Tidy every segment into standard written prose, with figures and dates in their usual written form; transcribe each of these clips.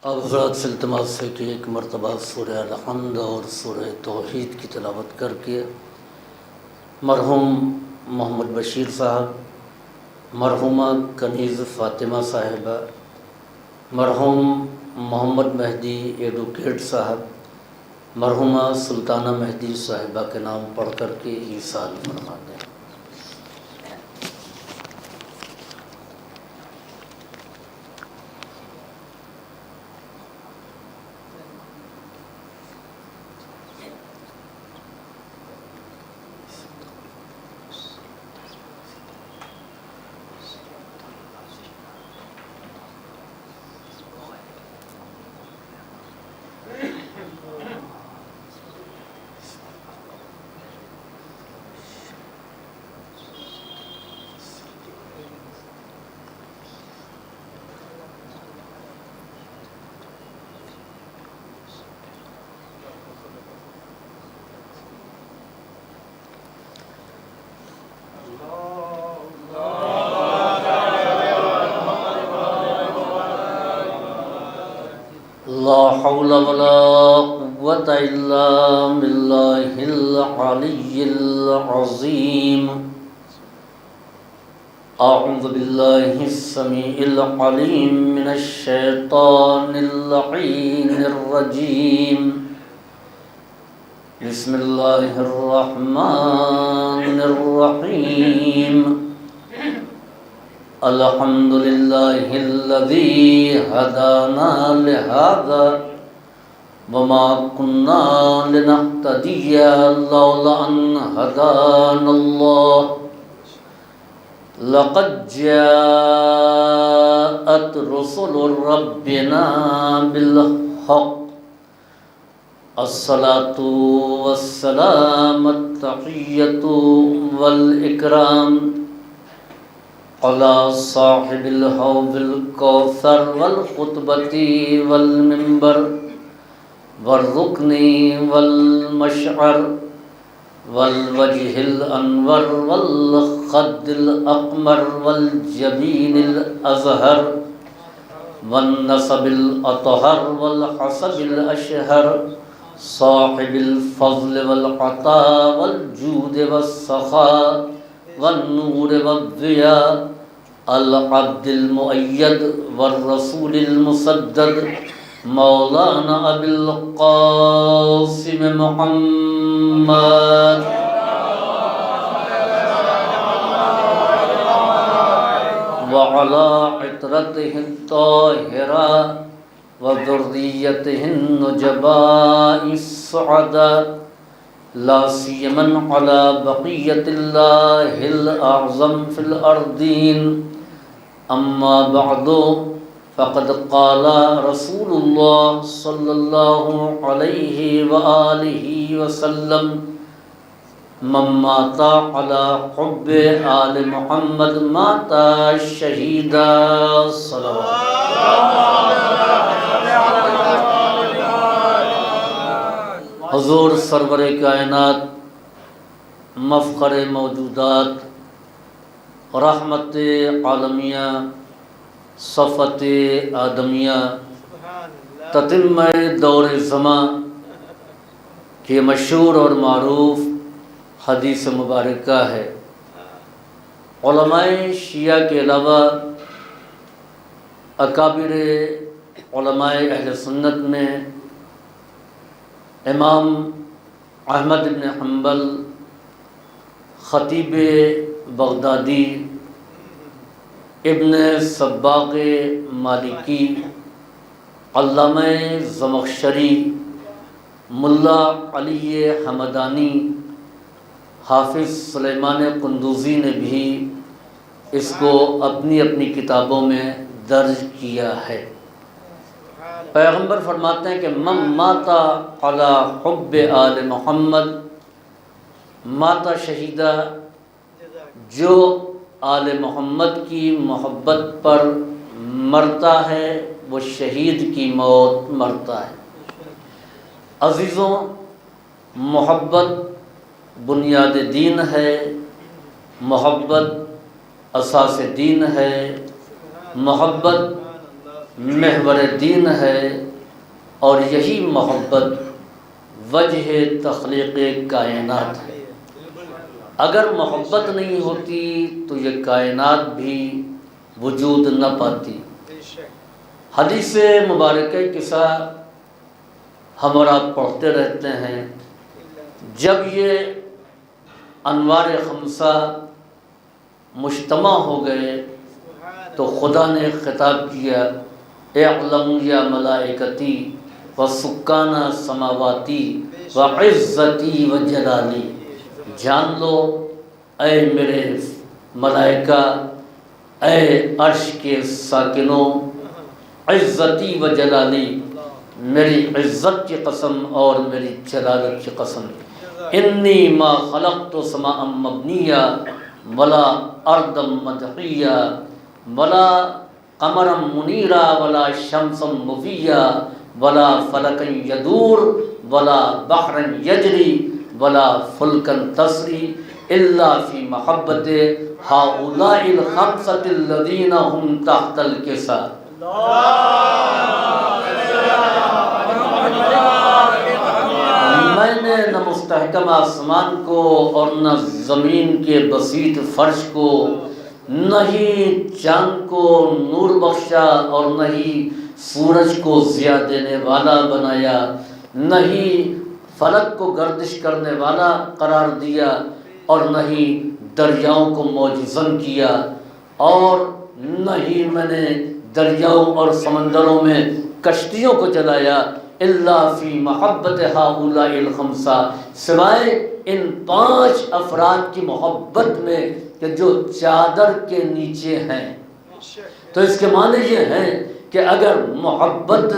اب حضرات سے التماس ہے کہ ایک مرتبہ سورہ الحمد اور سورہ توحید کی تلاوت کر کے مرحوم محمد بشیر صاحب، مرحومہ کنیز فاطمہ صاحبہ، مرحوم محمد مہدی ایڈوکیٹ صاحب، مرحومہ سلطانہ مہدی صاحبہ کے نام پڑھ کر کے ایصال فرما دیں۔ لا حول ولا قوة إلا بالله العلي العظيم۔ أعوذ بالله السميع العليم من الشيطان اللعين الرجيم۔ بسم الله الرحمن الرحيم۔ الحمد لله الذي هدانا لهذا وما كنا لنهتدي لولا أن هدانا الله لقد جاءت رسل ربنا بالحق الصلاة والسلام التحية والإكرام على صاحب الحوض الكوثر والخطبة والمنبر والركن والمشعر والوجه الأنور والخد الأقمر والجبين الأزهر والنسب الأطهر والحسب الأشهر صاحب الفضل والعطاء والجود والسخاء والنور والضياء العبد المؤيد والرسول المسدد مولانا أبي القاسم محمد وعلى عطرته الطاهرة وذريته النجباء السعداء لا سيما على بقية الله الأعظم في الأرضين أما بعد فقد قال رسول الله صلى الله عليه وآله وسلم من مات على حب آل محمد مات شهيدا صلوات حضور سرور کائنات، مفخر موجودات، رحمت عالمیہ، صفت آدمیہ، تتمہ دور زماں کے مشہور اور معروف حدیث مبارکہ ہے۔ علماء شیعہ کے علاوہ اکابر علماء اہل سنت میں امام احمد بن حنبل، خطیب بغدادی، ابن سباق مالکی، علامہ زمخشری، ملا علی حمدانی، حافظ سلیمان قندوزی نے بھی اس کو اپنی اپنی کتابوں میں درج کیا ہے۔ پیغمبر فرماتے ہیں کہ من مات علی حب آل محمد مات شہیدہ، جو آل محمد کی محبت پر مرتا ہے وہ شہید کی موت مرتا ہے۔ عزیزوں، محبت بنیاد دین ہے، محبت اساس دین ہے، محبت محور دین ہے، اور یہی محبت وجہ تخلیق کائنات ہے۔ اگر محبت نہیں ہوتی تو یہ کائنات بھی وجود نہ پاتی۔ حدیث مبارکہ قصہ ہم اور آپ پڑھتے رہتے ہیں۔ جب یہ انوار خمسہ مجتمع ہو گئے تو خدا نے خطاب کیا، اعلموا یا ملائکتی و سکان سماواتی و عزتی و جلالی، جان لو اے میرے ملائکہ، اے عرش کے ساکنوں، عزتی و جلالی، میری عزت کی قسم اور میری جلالت کی قسم، انی ما خلقت سماء مبنیہ ولا ارضا مدحیہ ولا قمرا منیرا ولا شمسا مفیہ ولا فلکا یدور ولا بحرا یجری ولا فلکا تسری الا فی محبت ہؤلاء الخمسۃ الذین هم تحت الکسا۔ میں نے نہ مستحکم آسمان کو اور نہ زمین کے بسیط فرش کو، نہ ہی چاند کو نور بخشا اور نہ ہی سورج کو ضیاء دینے والا بنایا، نہ ہی فلک کو گردش کرنے والا قرار دیا، اور نہ ہی دریاؤں کو موجزن کیا، اور نہ ہی میں نے دریاؤں اور سمندروں میں کشتیوں کو چلایا، الا فی محبت ہؤلاء الخمسہ، سوائے ان 5 افراد کی محبت میں کہ جو چادر کے نیچے ہیں۔ تو اس کے معنی یہ ہیں کہ اگر محبت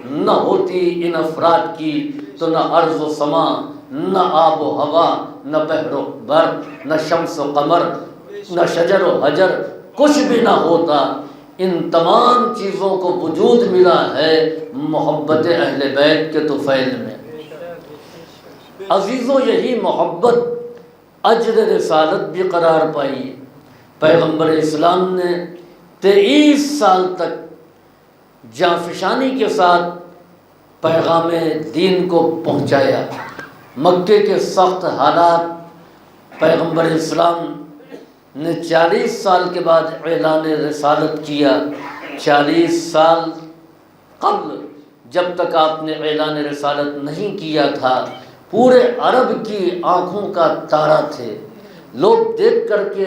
نہ ہوتی ان افراد کی تو نہ ارض و سما، نہ آب و ہوا، نہ بحر و بر، نہ شمس و قمر، نہ شجر و حجر، کچھ بھی نہ ہوتا۔ ان تمام چیزوں کو وجود ملا ہے محبت اہل بیت کے طفیل میں۔ عزیزوں، یہی محبت اجر رسالت بھی قرار پائی۔ پیغمبر اسلام نے 23 سال تک جانفشانی کے ساتھ پیغام دین کو پہنچایا۔ مکے کے سخت حالات، پیغمبر اسلام نے 40 سال کے بعد اعلان رسالت کیا۔ 40 سال قبل جب تک آپ نے اعلان رسالت نہیں کیا تھا، پورے عرب کی آنکھوں کا تارا تھے، لوگ دیکھ کر کے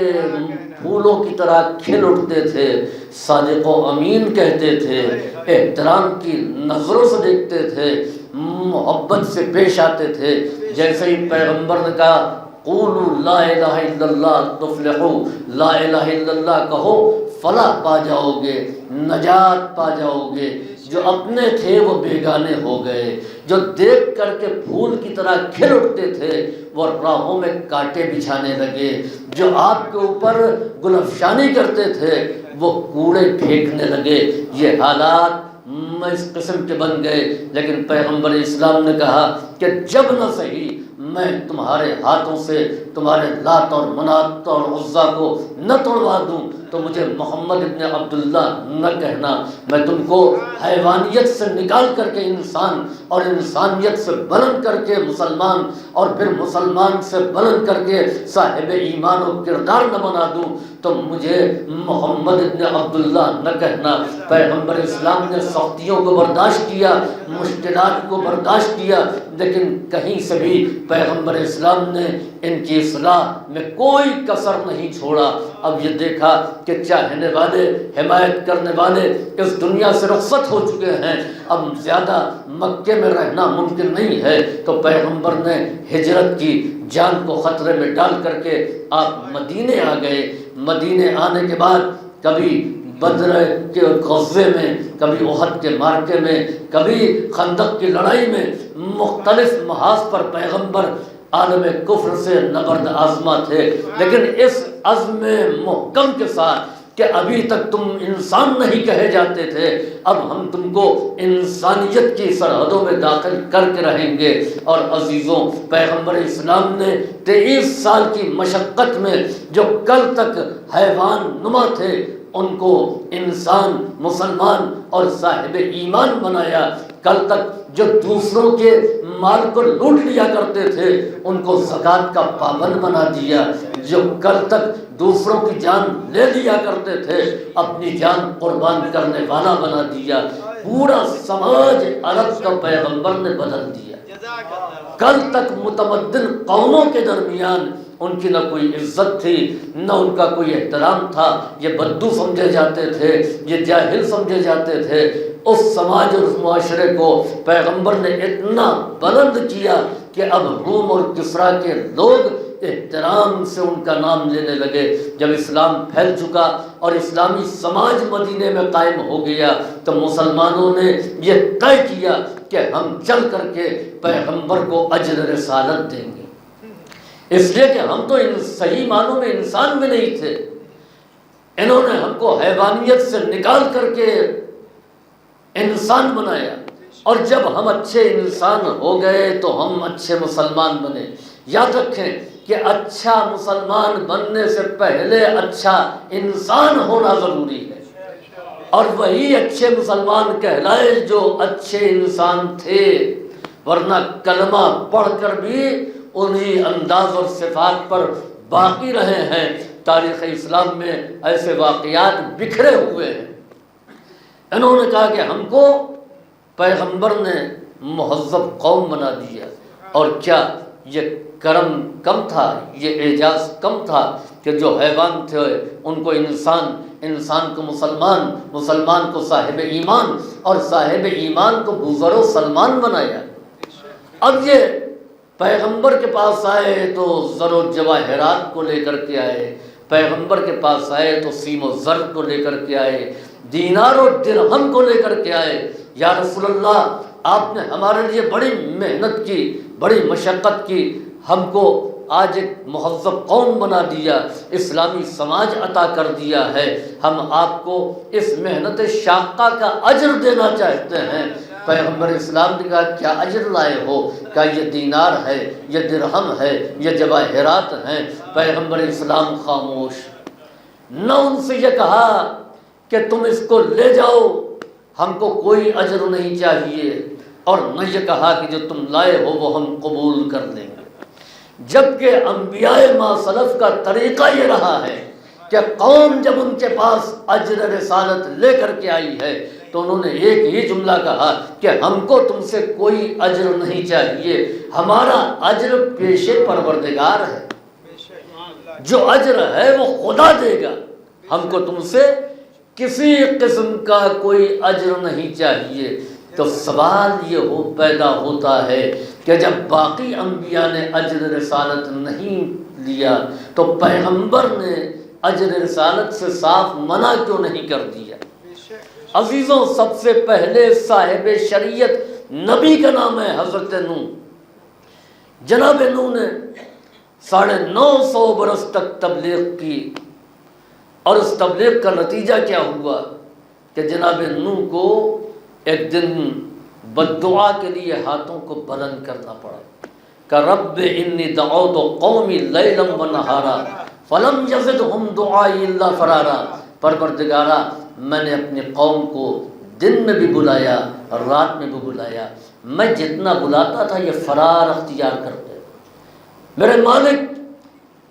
پھولوں کی طرح کھل اٹھتے تھے، صادق و امین کہتے تھے، احترام کی نظروں سے دیکھتے تھے، محبت سے پیش آتے تھے۔ جیسے ہی پیغمبر نے کہا قولوا لا الہ الا اللہ تفلحوا، لا الہ الا اللہ کہو فلاح پا جاؤ گے، نجات پا جاؤ گے، جو اپنے تھے وہ بیگانے ہو گئے، جو دیکھ کر کے پھول کی طرح کھل اٹھتے تھے وہ راہوں میں کانٹے بچھانے لگے، جو آپ کے اوپر گل افشانی کرتے تھے وہ کوڑے پھینکنے لگے۔ یہ حالات اس قسم کے بن گئے، لیکن پیغمبر اسلام نے کہا کہ جب نہ صحیح میں تمہارے ہاتھوں سے تمہارے لات اور منات اور عزا کو نہ توڑوا دوں تو مجھے محمد ابن عبداللہ نہ کہنا۔ میں تم کو حیوانیت سے نکال کر کے انسان اور انسانیت سے بلند کر کے مسلمان اور پھر مسلمان سے بلند کر کے صاحب ایمان و کردار نہ بنا دوں تو مجھے محمد ابن عبداللہ نہ کہنا۔ پیغمبر اسلام نے سختیوں کو برداشت کیا، مشکلات کو برداشت کیا، لیکن کہیں سے بھی پیغمبر اسلام نے ان کی اصلاح میں کوئی کسر نہیں چھوڑا۔ اب یہ دیکھا کہ چاہنے والے، حمایت کرنے والے اس دنیا سے رخصت ہو چکے ہیں، اب زیادہ مکے میں رہنا ممکن نہیں ہے، تو پیغمبر نے ہجرت کی، جان کو خطرے میں ڈال کر کے آپ مدینے آ گئے۔ مدینے آنے کے بعد کبھی بدر کے غزوے میں، کبھی احد کے معرکے میں، کبھی خندق کی لڑائی میں، مختلف محاذ پر پیغمبر عالم کفر سے نبرد آزما تھے، لیکن اس عزم محکم کے ساتھ کہ ابھی تک تم انسان نہیں کہے جاتے تھے، اب ہم تم کو انسانیت کی سرحدوں میں داخل کر کے رہیں گے۔ اور عزیزوں، پیغمبر اسلام نے 23 سال کی مشقت میں جو کل تک حیوان نما تھے ان کو انسان، مسلمان اور صاحب ایمان بنایا۔ کل تک جو دوسروں کے مال کو لوٹ لیا کرتے تھے ان کو زکوٰۃ کا پابند بنا دیا۔ جو کل تک دوسروں کی جان لے لیا کرتے تھے اپنی جان قربان کرنے والا بنا دیا۔ پورا سماج عرب کا پیغمبر نے بدل دیا۔ کل تک متمدن قوموں کے درمیان ان کی نہ کوئی عزت تھی، نہ ان کا کوئی احترام تھا، یہ بدو سمجھے جاتے تھے، یہ جاہل سمجھے جاتے تھے۔ اس سماج اور اس معاشرے کو پیغمبر نے اتنا بلند کیا کہ اب روم اور کسریٰ کے لوگ احترام سے ان کا نام لینے لگے۔ جب اسلام پھیل چکا اور اسلامی سماج مدینے میں قائم ہو گیا تو مسلمانوں نے یہ طے کیا کہ ہم چل کر کے پیغمبر کو اجر رسالت دیں گے، اس لیے کہ ہم تو صحیح معنوں میں انسان بھی نہیں تھے۔ انہوں نے ہم کو حیوانیت سے نکال کر کے انسان بنایا، اور جب ہم اچھے انسان ہو گئے تو ہم اچھے مسلمان بنے۔ یاد رکھیں کہ اچھا مسلمان بننے سے پہلے اچھا انسان ہونا ضروری ہے، اور وہی اچھے مسلمان کہلائے جو اچھے انسان تھے، ورنہ کلمہ پڑھ کر بھی انہی انداز اور صفات پر باقی رہے ہیں۔ تاریخ اسلام میں ایسے واقعات بکھرے ہوئے ہیں۔ انہوں نے کہا کہ ہم کو پیغمبر نے مہذب قوم بنا دیا، اور کیا یہ کرم کم تھا، یہ اعجاز کم تھا کہ جو حیوان تھے ان کو انسان، انسان کو مسلمان، مسلمان کو صاحب ایمان، اور صاحب ایمان کو بزرگ و سلمان بنایا۔ اب یہ پیغمبر کے پاس آئے تو زر و جواہرات کو لے کر کے آئے، پیغمبر کے پاس آئے تو سیم و زر کو لے کر کے آئے، دینار و درہم کو لے کر کے آئے۔ یا رسول اللہ، آپ نے ہمارے لیے بڑی محنت کی، بڑی مشقت کی، ہم کو آج ایک مہذب قوم بنا دیا، اسلامی سماج عطا کر دیا ہے، ہم آپ کو اس محنت شاقہ کا اجر دینا چاہتے ہیں۔ پیغمبر اسلام نے کہا کیا اجر لائے ہو؟ کہا یہ دینار ہے، یہ درہم ہے، یہ جواہرات ہیں۔ پیغمبر اسلام خاموش، نہ ان سے یہ کہا کہ تم اس کو لے جاؤ، ہم کو کوئی اجر نہیں چاہیے، اور نہ یہ کہا کہ جو تم لائے ہو وہ ہم قبول کر لیں گے۔ جبکہ انبیاء ما سلف کا طریقہ یہ رہا ہے کہ قوم جب ان کے پاس اجر رسالت لے کر کے آئی ہے تو انہوں نے ایک ہی جملہ کہا کہ ہم کو تم سے کوئی اجر نہیں چاہیے، ہمارا اجر پیش پروردگار ہے، جو اجر ہے وہ خدا دے گا، ہم کو تم سے کسی قسم کا کوئی اجر نہیں چاہیے۔ تو سوال یہ پیدا ہوتا ہے کہ جب باقی انبیاء نے اجر رسالت نہیں لیا تو پیغمبر نے اجر رسالت سے صاف منع کیوں نہیں کر دیا؟ عزیزوں، سب سے پہلے صاحب شریعت نبی کا نام ہے حضرت نوح۔ جناب نوح نے 950 برس تک تبلیغ کی، اور اس تبلیغ کا نتیجہ کیا ہوا کہ جناب نوح کو ایک دن بددعا کے لیے ہاتھوں کو بلند کرنا پڑا کہ رب انی دعوت قومی لیلا ونہارا فلم یزدہم دعائی الا فرارا۔ پروردگارا، میں نے اپنی قوم کو دن میں بھی بلایا اور رات میں بھی بلایا، میں جتنا بلاتا تھا یہ فرار اختیار کرتے۔ میرے مالک،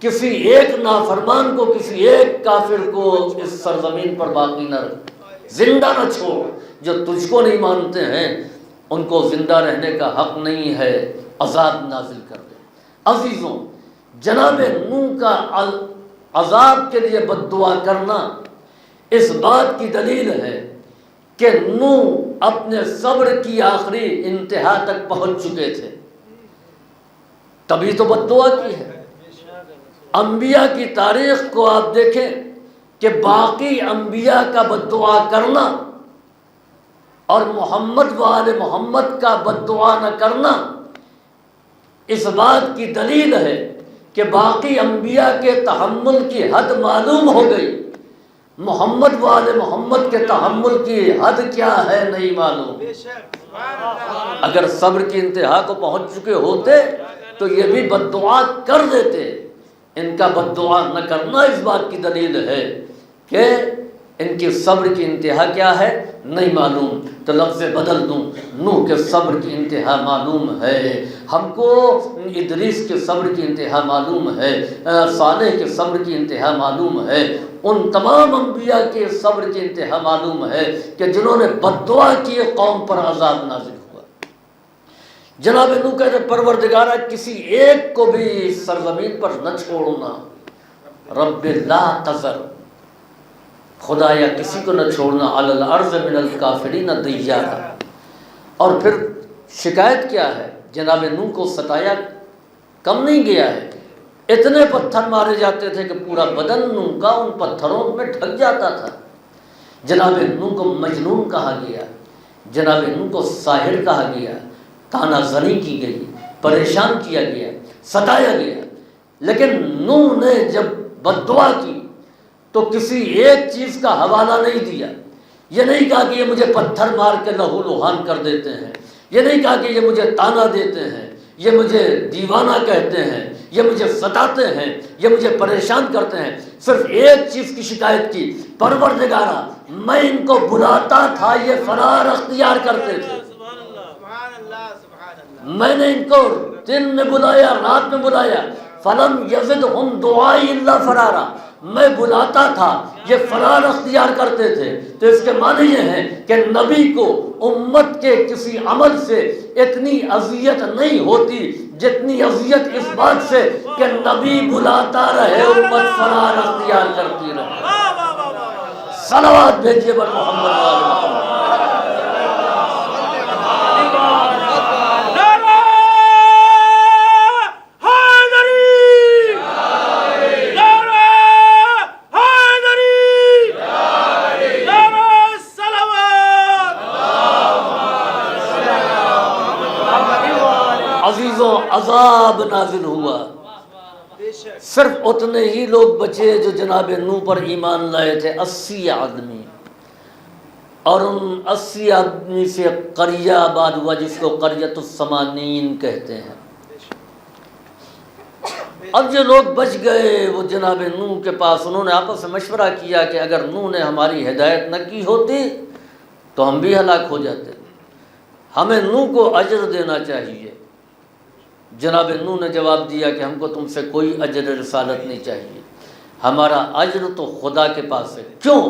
کسی ایک نافرمان کو، کسی ایک کافر کو اس سرزمین پر باقی نہ رکھ، زندہ نہ چھوڑ۔ جو تجھ کو نہیں مانتے ہیں ان کو زندہ رہنے کا حق نہیں ہے، عذاب نازل کر دے۔ عزیزوں، جناب نوح کا عذاب کے لیے بد دعا کرنا اس بات کی دلیل ہے کہ نوح اپنے صبر کی آخری انتہا تک پہنچ چکے تھے، تبھی تو بد دعا کی ہے۔ انبیاء کی تاریخ کو آپ دیکھیں کہ باقی انبیاء کا بد دعا کرنا اور محمد و آل محمد کا بد دعا نہ کرنا اس بات کی دلیل ہے کہ باقی انبیاء کے تحمل کی حد معلوم ہو گئی، محمد و آل محمد کے تحمل کی حد کیا ہے نہیں معلوم۔ اگر صبر کی انتہا کو پہنچ چکے ہوتے تو یہ بھی بد دعا کر دیتے۔ ان کا بد دعا نہ کرنا اس بات کی دلیل ہے کہ ان کی صبر کی انتہا کیا ہے نہیں معلوم، تو لفظ بدل دوں، نوح کے صبر کی انتہا معلوم ہے، ہم کو ادریس کے صبر کی انتہا معلوم ہے، صالح کے صبر کی انتہا معلوم ہے، ان تمام انبیاء کے صبر کی انتہا معلوم ہے کہ جنہوں نے بد دعا کی قوم پر عذاب نازل ہوا۔ جناب نوح کہتے پروردگارہ کسی ایک کو بھی سرزمین پر نہ چھوڑنا، رب لا تذر، خدایا کسی کو نہ چھوڑنا علی الارض من الکافرین دیارا۔ اور پھر شکایت کیا ہے، جناب نوح کو ستایا کم نہیں گیا ہے، اتنے پتھر مارے جاتے تھے کہ پورا بدن نوح کا ان پتھروں میں ڈھک جاتا تھا۔ جناب نوح کو مجنون کہا گیا، جناب نوح کو ساحر کہا گیا، تانا زنی کی گئی، پریشان کیا گیا، ستایا گیا، لیکن نوح نے جب بد دعا کی تو کسی ایک چیز کا حوالہ نہیں دیا، یہ نہیں کہا کہ یہ مجھے پتھر مار کے لہو لہان کر دیتے ہیں، یہ نہیں کہا کہ یہ مجھے تانا دیتے ہیں، یہ مجھے دیوانہ کہتے ہیں، یہ مجھے ستاتے ہیں، یہ مجھے پریشان کرتے ہیں، صرف ایک چیز کی شکایت کی، پروردگارہ میں ان کو بلاتا تھا یہ فرار اختیار کرتے تھے، میں نے ان کو دن میں بلایا رات میں بلایا، فلم یزدہم دعائی الا فرارا، میں بلاتا تھا یہ فرار اختیار کرتے تھے۔ تو اس کے معنی یہ ہے کہ نبی کو امت کے کسی عمل سے اتنی اذیت نہیں ہوتی جتنی اذیت اس بات سے کہ نبی بلاتا رہے امت فرار اختیار کرتی رہے۔ صلوات بھیجیے بر محمد وآل محمد۔ عزیزوں عذاب نازل ہوا، صرف اتنے ہی لوگ بچے جو جناب نوح پر ایمان لائے تھے، 80 آدمی، اور ان 80 آدمی سے قریہ آباد ہوا جس کو قریۃ الثمانین کہتے ہیں۔ اب جو لوگ بچ گئے وہ جناب نوح کے پاس، انہوں نے آپس میں مشورہ کیا کہ اگر نوح نے ہماری ہدایت نہ کی ہوتی تو ہم بھی ہلاک ہو جاتے، ہمیں نوح کو اجر دینا چاہیے۔ جناب نوح نے جواب دیا کہ ہم کو تم سے کوئی اجر رسالت نہیں چاہیے، ہمارا اجر تو خدا کے پاس ہے۔ کیوں؟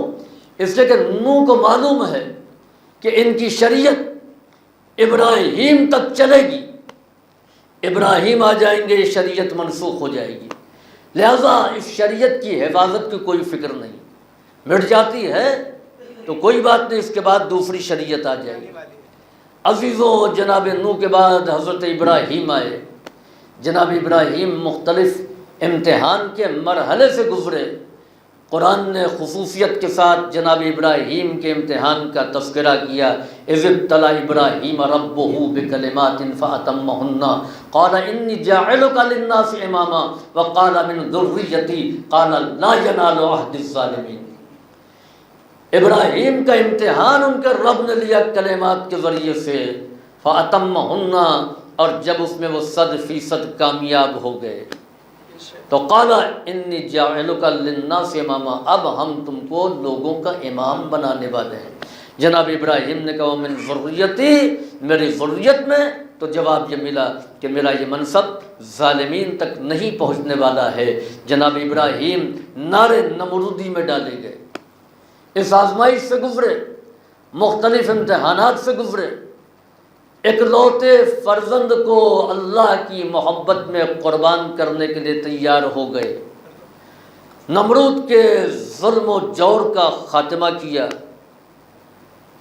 اس لیے کہ نوح کو معلوم ہے کہ ان کی شریعت ابراہیم تک چلے گی، ابراہیم آ جائیں گے یہ شریعت منسوخ ہو جائے گی، لہذا اس شریعت کی حفاظت کی کوئی فکر نہیں، مٹ جاتی ہے تو کوئی بات نہیں، اس کے بعد دوسری شریعت آ جائے گی۔ عزیزوں جناب نوح کے بعد حضرت ابراہیم آئے، جناب ابراہیم مختلف امتحان کے مرحلے سے گزرے، قرآن نے خصوصیت کے ساتھ جناب ابراہیم کے امتحان کا تذکرہ کیا۔ اذ ابتلی ابراہیم ربہ بکلمات فاتمہن قال انی جاعلک للناس اماما وقال من ذریتی قال لا ینال عہد الظالمین۔ ابراہیم کا امتحان ان کے رب نے لیا کلمات کے ذریعے سے، فاتمہن، اور جب اس میں وہ 100% کامیاب ہو گئے تو قال انی جاعلک للناس اماما، اب ہم تم کو لوگوں کا امام بنانے والے ہیں۔ جناب ابراہیم نے کہا من ذریتی، میری ذریت میں، تو جواب یہ ملا کہ میرا یہ منصب ظالمین تک نہیں پہنچنے والا ہے۔ جناب ابراہیم نار نمرودی میں ڈالے گئے، اس آزمائش سے گزرے، مختلف امتحانات سے گزرے، اکلوتے فرزند کو اللہ کی محبت میں قربان کرنے کے لیے تیار ہو گئے، نمرود کے ظلم و جور کا خاتمہ کیا،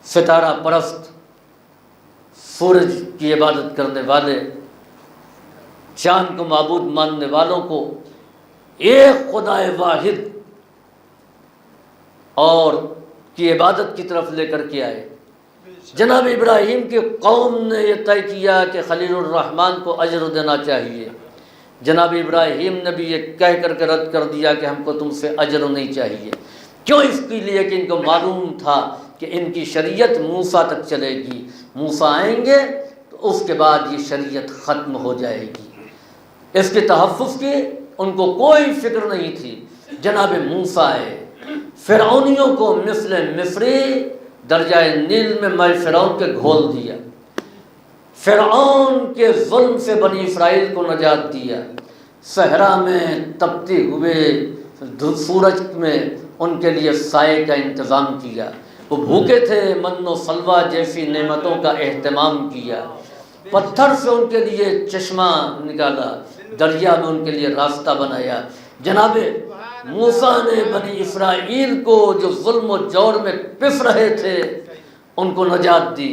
ستارہ پرست، سورج کی عبادت کرنے والے، چاند کو معبود ماننے والوں کو ایک خدا واحد اور کی عبادت کی طرف لے کر کے آئے۔ جناب ابراہیم کی قوم نے یہ طے کیا کہ خلیل الرحمن کو اجر دینا چاہیے، جناب ابراہیم نے بھی یہ کہہ کر کے رد کر دیا کہ ہم کو تم سے اجر نہیں چاہیے۔ کیوں؟ اس کے لیے کہ ان کو معلوم تھا کہ ان کی شریعت موسیٰ تک چلے گی، موسیٰ آئیں گے تو اس کے بعد یہ شریعت ختم ہو جائے گی، اس کے تحفظ کی ان کو کوئی فکر نہیں تھی۔ جناب موسیٰ آئے، فرعونیوں کو مثل مصری درجہ نیل میں میں فرعون کے گھول دیا، فرعون کے ظلم سے بنی اسرائیل کو نجات دیا، صحرا میں تپتے ہوئے سورج میں ان کے لیے سائے کا انتظام کیا، وہ بھوکے تھے، من و سلوہ جیسی نعمتوں کا اہتمام کیا، پتھر سے ان کے لیے چشمہ نکالا، دریا میں ان کے لیے راستہ بنایا۔ جناب موسیٰ نے بنی اسرائیل کو جو ظلم و جور میں پس رہے تھے ان کو نجات دی۔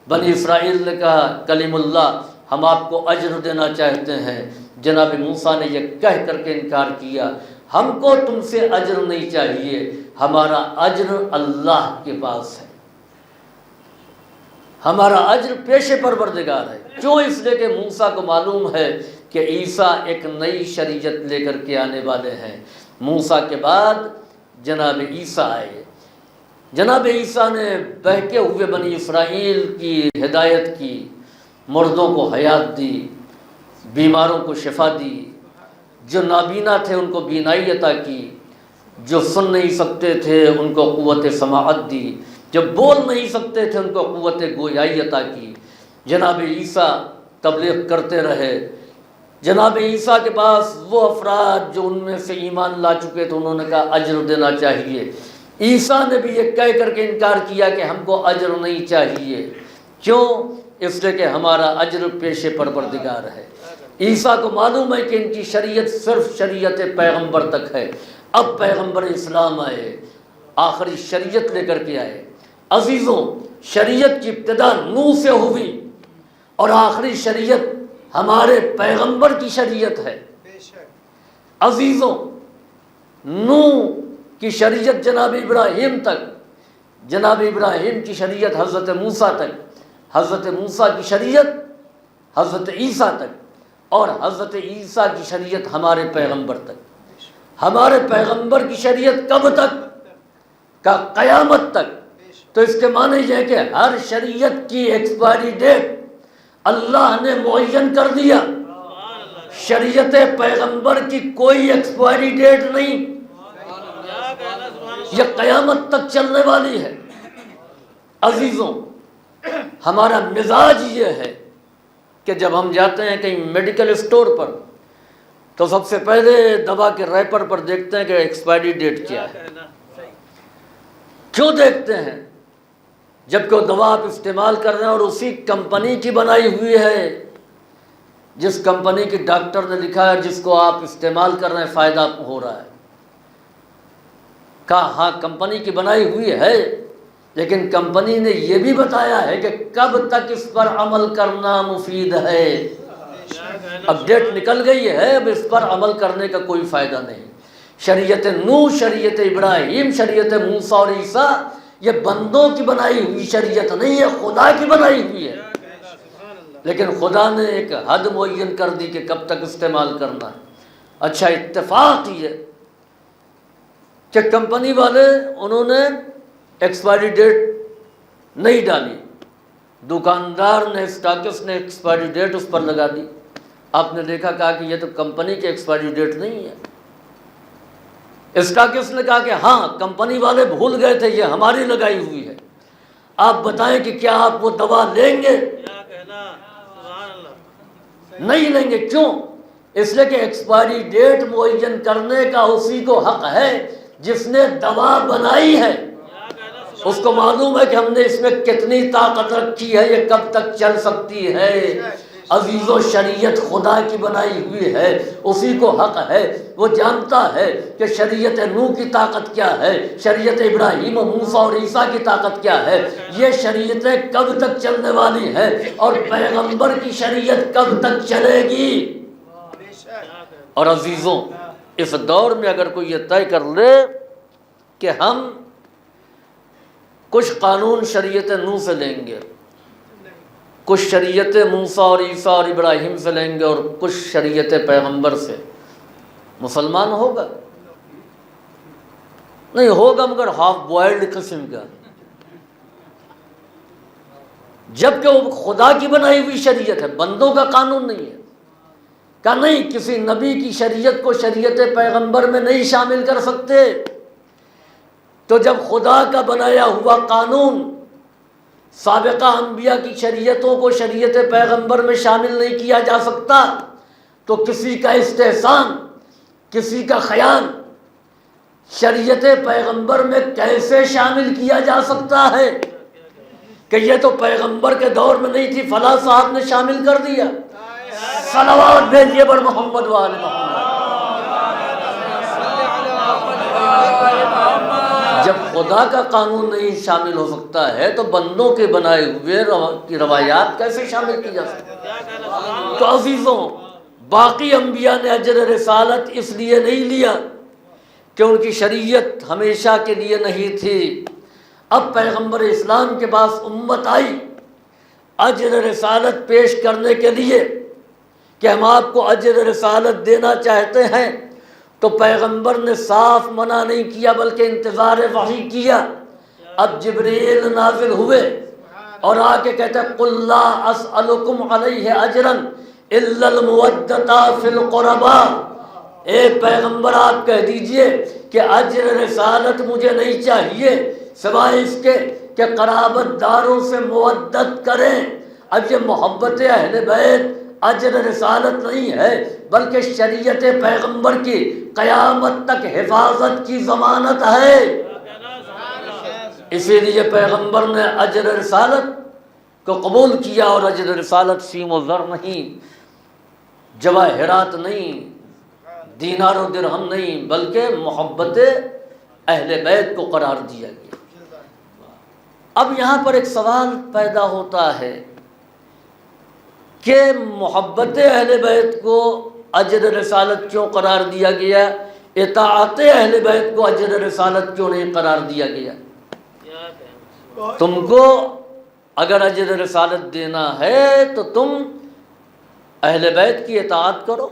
بنی اسرائیل نے کہا کلیم اللہ ہم آپ کو اجر دینا چاہتے ہیں، جناب موسیٰ نے یہ کہہ کر کے انکار کیا، ہم کو تم سے اجر نہیں چاہیے، ہمارا اجر اللہ کے پاس ہے، ہمارا اجر پیش پروردگار ہے۔ کیوں؟ اس لیے کہ موسیٰ کو معلوم ہے کہ عیسیٰ ایک نئی شریعت لے کر کے آنے والے ہیں۔ موسیٰ کے بعد جناب عیسیٰ آئے، جناب عیسیٰ نے بہکے ہوئے بنی اسرائیل کی ہدایت کی، مردوں کو حیات دی، بیماروں کو شفا دی، جو نابینا تھے ان کو بینائی عطا کی، جو سن نہیں سکتے تھے ان کو قوت سماعت دی، جو بول نہیں سکتے تھے ان کو قوت گویائی عطا کی۔ جناب عیسیٰ تبلیغ کرتے رہے۔ جناب عیسیٰ کے پاس وہ افراد جو ان میں سے ایمان لا چکے تھے انہوں نے کہا اجر دینا چاہیے۔ عیسیٰ نے بھی یہ کہہ کر کے انکار کیا کہ ہم کو اجر نہیں چاہیے۔ کیوں؟ اس لیے کہ ہمارا اجر پیش پروردگار ہے۔ عیسیٰ کو معلوم ہے کہ ان کی شریعت صرف شریعت پیغمبر تک ہے۔ اب پیغمبر اسلام آئے، آخری شریعت لے کر کے آئے۔ عزیزوں، شریعت کی ابتدا نوح سے ہوئی اور آخری شریعت ہمارے پیغمبر کی شریعت ہے۔ عزیزوں، نوح کی شریعت جناب ابراہیم تک، جناب ابراہیم کی شریعت حضرت موسیٰ تک، حضرت موسیٰ کی شریعت حضرت عیسیٰ تک، اور حضرت عیسیٰ کی شریعت ہمارے پیغمبر تک۔ ہمارے پیغمبر کی شریعت کب تک؟ کا قیامت تک۔ تو اس کے معنی یہ ہے کہ ہر شریعت کی ایکسپائری ڈیٹ اللہ نے معین کر دیا۔ شریعت پیغمبر کی کوئی ایکسپائری ڈیٹ نہیں، یہ قیامت تک چلنے والی ہے۔ عزیزوں، ہمارا مزاج یہ ہے کہ جب ہم جاتے ہیں کہیں میڈیکل اسٹور پر تو سب سے پہلے دوا کے ریپر پر دیکھتے ہیں کہ ایکسپائری ڈیٹ کیا ہے۔ کیوں دیکھتے ہیں؟ جبکہ وہ دوا آپ استعمال کر رہے ہیں اور اسی کمپنی کی بنائی ہوئی ہے، جس کمپنی کی ڈاکٹر نے لکھا ہے جس کو آپ استعمال کر رہے ہیں فائدہ ہو رہا ہے۔ کہا ہاں کمپنی کی بنائی ہوئی ہے، لیکن کمپنی نے یہ بھی بتایا ہے کہ کب تک اس پر عمل کرنا مفید ہے۔ اب ڈیٹ نکل گئی ہے، اب اس پر عمل کرنے کا کوئی فائدہ نہیں۔ شریعت نوح، شریعت ابراہیم، شریعت موسیٰ اور عیسیٰ یہ بندوں کی بنائی ہوئی شریعت نہیں ہے، خدا کی بنائی ہوئی ہے۔ لیکن خدا نے ایک حد معین کر دی کہ کب تک استعمال کرنا ہے۔ اچھا، اتفاق یہ کہ کمپنی والے انہوں نے ایکسپائری ڈیٹ نہیں ڈالی، دکاندار نے، اسٹاکس نے ایکسپائری ڈیٹ اس پر لگا دی۔ آپ نے دیکھا، کہا کہ یہ تو کمپنی کی ایکسپائری ڈیٹ نہیں ہے۔ اسٹاکس نے کہا کہ ہاں کمپنی والے بھول گئے تھے، یہ ہماری لگائی ہوئی ہے، آپ بتائیں کہ کیا آپ وہ دوا لیں گے؟ نہیں لیں گے۔ کیوں؟ اس لیے کہ ایکسپائری ڈیٹ معین کرنے کا اسی کو حق ہے جس نے دوا بنائی ہے۔ اس کو معلوم ہے کہ ہم نے اس میں کتنی طاقت رکھی ہے، یہ کب تک چل سکتی ہے۔ عزیزو، شریعت خدا کی بنائی ہوئی ہے، اسی کو حق ہے، وہ جانتا ہے کہ شریعت نوح کی طاقت کیا ہے، شریعت ابراہیم و موسیٰ اور عیسیٰ کی طاقت کیا ہے، یہ شریعتیں کب تک چلنے والی ہیں، اور پیغمبر کی شریعت کب تک چلے گی۔ اور عزیزوں، اس دور میں اگر کوئی یہ طے کر لے کہ ہم کچھ قانون شریعت نوح سے لیں گے، کچھ شریعت موسیٰ اور عیسیٰ اور ابراہیم سے لیں گے، اور کچھ شریعت پیغمبر سے، مسلمان ہوگا؟ نہیں ہوگا، مگر ہاف بوائلڈ قسم کا۔ جبکہ وہ خدا کی بنائی ہوئی شریعت ہے، بندوں کا قانون نہیں ہے۔ کہا نہیں، کسی نبی کی شریعت کو شریعت پیغمبر میں نہیں شامل کر سکتے۔ تو جب خدا کا بنایا ہوا قانون سابقہ انبیاء کی شریعتوں کو شریعت پیغمبر میں شامل نہیں کیا جا سکتا تو کسی کا استحسان، کسی کا خیال شریعت پیغمبر میں کیسے شامل کیا جا سکتا ہے کہ یہ تو پیغمبر کے دور میں نہیں تھی، فلاں صاحب نے شامل کر دیا۔ صلوات بھیجیے بر محمد و آل محمد۔ جب خدا کا قانون نہیں شامل ہو سکتا ہے تو بندوں کے بنائے ہوئے کی روایات کیسے شامل کی جا سکتی؟ تو عزیزوں، باقی انبیاء نے اجر رسالت اس لیے نہیں لیا کہ ان کی شریعت ہمیشہ کے لیے نہیں تھی۔ اب پیغمبر اسلام کے پاس امت آئی اجر رسالت پیش کرنے کے لیے کہ ہم آپ کو اجر رسالت دینا چاہتے ہیں، تو پیغمبر نے صاف منع نہیں کیا بلکہ انتظار وحی کیا۔ اب جبریل نازل ہوئے اور آ کے کہتے ہیں قُلْ لَا أَسْأَلُكُمْ عَلَيْهِ أَجْرًا إِلَّا الْمُوَدَّةَ فِي الْقُرَبَىٰ۔ اے پیغمبر آپ کہہ دیجئے کہ اجر رسالت مجھے نہیں چاہیے سوائے اس کے کہ قرابت داروں سے مودت کریں۔ اب یہ محبت اہل بیت اجر رسالت نہیں ہے بلکہ شریعت پیغمبر کی قیامت تک حفاظت کی ضمانت ہے۔ اسی لیے پیغمبر نے اجر رسالت کو قبول کیا، اور اجر رسالت سیم و زر نہیں، جواہرات نہیں، دینار و درہم نہیں، بلکہ محبت اہل بیت کو قرار دیا گیا۔ اب یہاں پر ایک سوال پیدا ہوتا ہے کہ محبت اہل بیت کو اجر رسالت کیوں قرار دیا گیا، اطاعت اہل بیت کو اجر رسالت کیوں نہیں قرار دیا گیا؟ تم کو اگر اجر رسالت دینا ہے تو تم اہل بیت کی اطاعت کرو،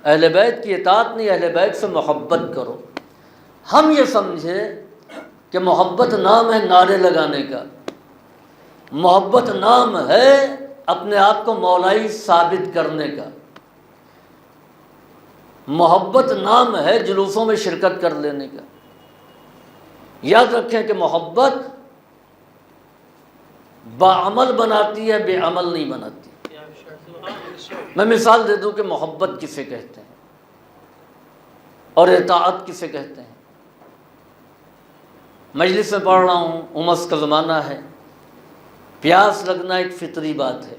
اہل بیت کی اطاعت نہیں، اہل بیت سے محبت کرو۔ ہم یہ سمجھے کہ محبت نام ہے نعرے لگانے کا، محبت نام ہے اپنے آپ کو مولائی ثابت کرنے کا، محبت نام ہے جلوسوں میں شرکت کر لینے کا۔ یاد رکھیں کہ محبت باعمل بناتی ہے، بے عمل نہیں بناتی۔ میں مثال دے دوں کہ محبت کسے کہتے ہیں اور اطاعت کسے کہتے ہیں۔ مجلس میں پڑھ رہا ہوں، امس کا زمانہ ہے، پیاس لگنا ایک فطری بات ہے۔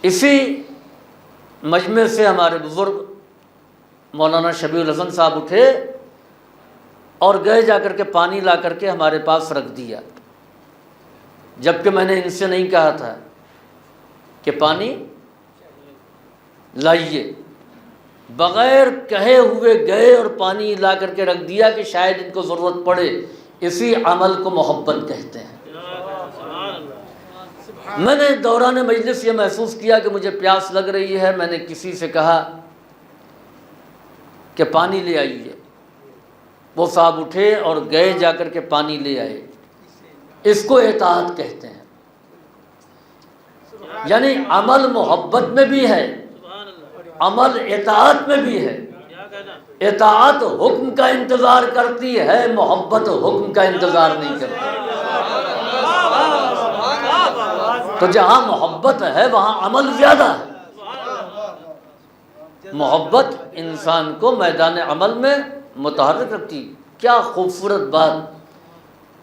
اسی مجمع سے ہمارے بزرگ مولانا شبیع الحسن صاحب اٹھے اور گئے جا کر کے پانی لا کر کے ہمارے پاس رکھ دیا، جبکہ میں نے ان سے نہیں کہا تھا کہ پانی لائیے، بغیر کہے ہوئے گئے اور پانی لا کر کے رکھ دیا کہ شاید ان کو ضرورت پڑے۔ اسی عمل کو محبت کہتے ہیں۔ میں نے دوران مجلس یہ محسوس کیا کہ مجھے پیاس لگ رہی ہے، میں نے کسی سے کہا کہ پانی لے آئیے، وہ صاحب اٹھے اور گئے جا کر کے پانی لے آئے۔ اس کو اطاعت کہتے ہیں، یعنی عمل محبت میں بھی ہے، عمل اطاعت میں بھی ہے۔ اطاعت حکم کا انتظار کرتی ہے، محبت حکم کا انتظار نہیں کرتی۔ تو جہاں محبت ہے وہاں عمل زیادہ ہے۔ محبت انسان کو میدان عمل میں متحرک رکھتی۔ کیا خوبصورت بات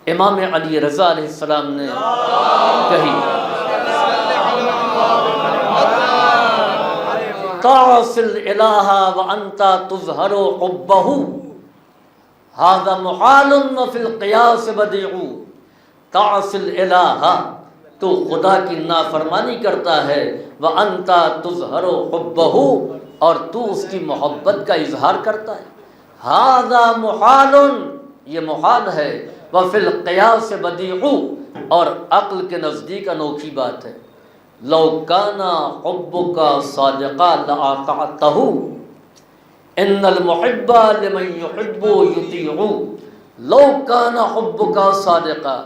امام علی رضا علیہ السلام نے کہی، تعص الالہ وانت تظہر حبہ ھذا محال وفی القیاس بدیع۔ تعص الالہ، تو خدا کی نافرمانی کرتا ہے، وانت تظہر حبہ، اور تو اس کی محبت کا اظہار کرتا ہے۔ ھذا محال، یہ محال ہے، وفی القیاس بدیع، اور عقل کے نزدیک انوکھی بات ہے۔ لو کان حبک صادقا لاطعتہ ان المحب لمن یحب یطیع۔ لو کان حبک صادقا،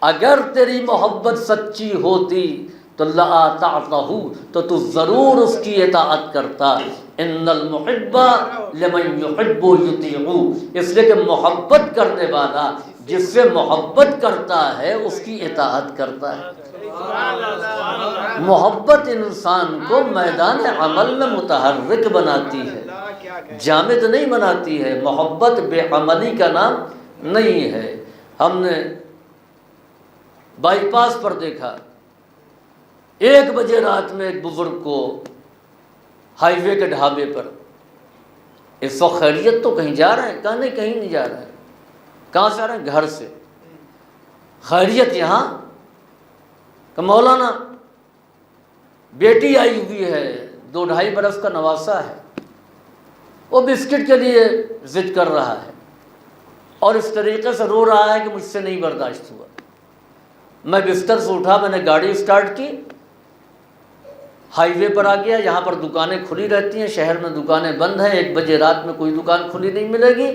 اگر تیری محبت سچی ہوتی تو لاطعتہ، تو ضرور اس کی اطاعت کرتا۔ ان المحب لمن یحب یطیع، اس لیے کہ محبت کرنے والا جس سے محبت کرتا ہے اس کی اطاعت کرتا ہے۔ محبت انسان کو میدان عمل میں متحرک بناتی ہے، جامد نہیں بناتی ہے۔ محبت بے عملی کا نام نہیں ہے۔ ہم نے بائی پاس پر دیکھا 1 بجے رات میں ایک بزرگ کو ہائی وے کے ڈھابے پر، اس وقت خیریت تو کہیں جا رہے ہیں؟ کہاں نہیں، کہیں نہیں جا رہے ہیں۔ کہاں سے آ رہے ہیں؟ گھر سے۔ خیریت یہاں کہ مولانا بیٹی آئی ہوئی ہے، 2-2.5 برس کا نواسا ہے، وہ بسکٹ کے لیے ضد کر رہا ہے اور اس طریقے سے رو رہا ہے کہ مجھ سے نہیں برداشت ہوا۔ میں بستر سے اٹھا، میں نے گاڑی اسٹارٹ کی، ہائی وے پر آ گیا۔ یہاں پر دکانیں کھلی رہتی ہیں، شہر میں دکانیں بند ہیں، 1 بجے رات میں کوئی دکان کھلی نہیں ملے گی۔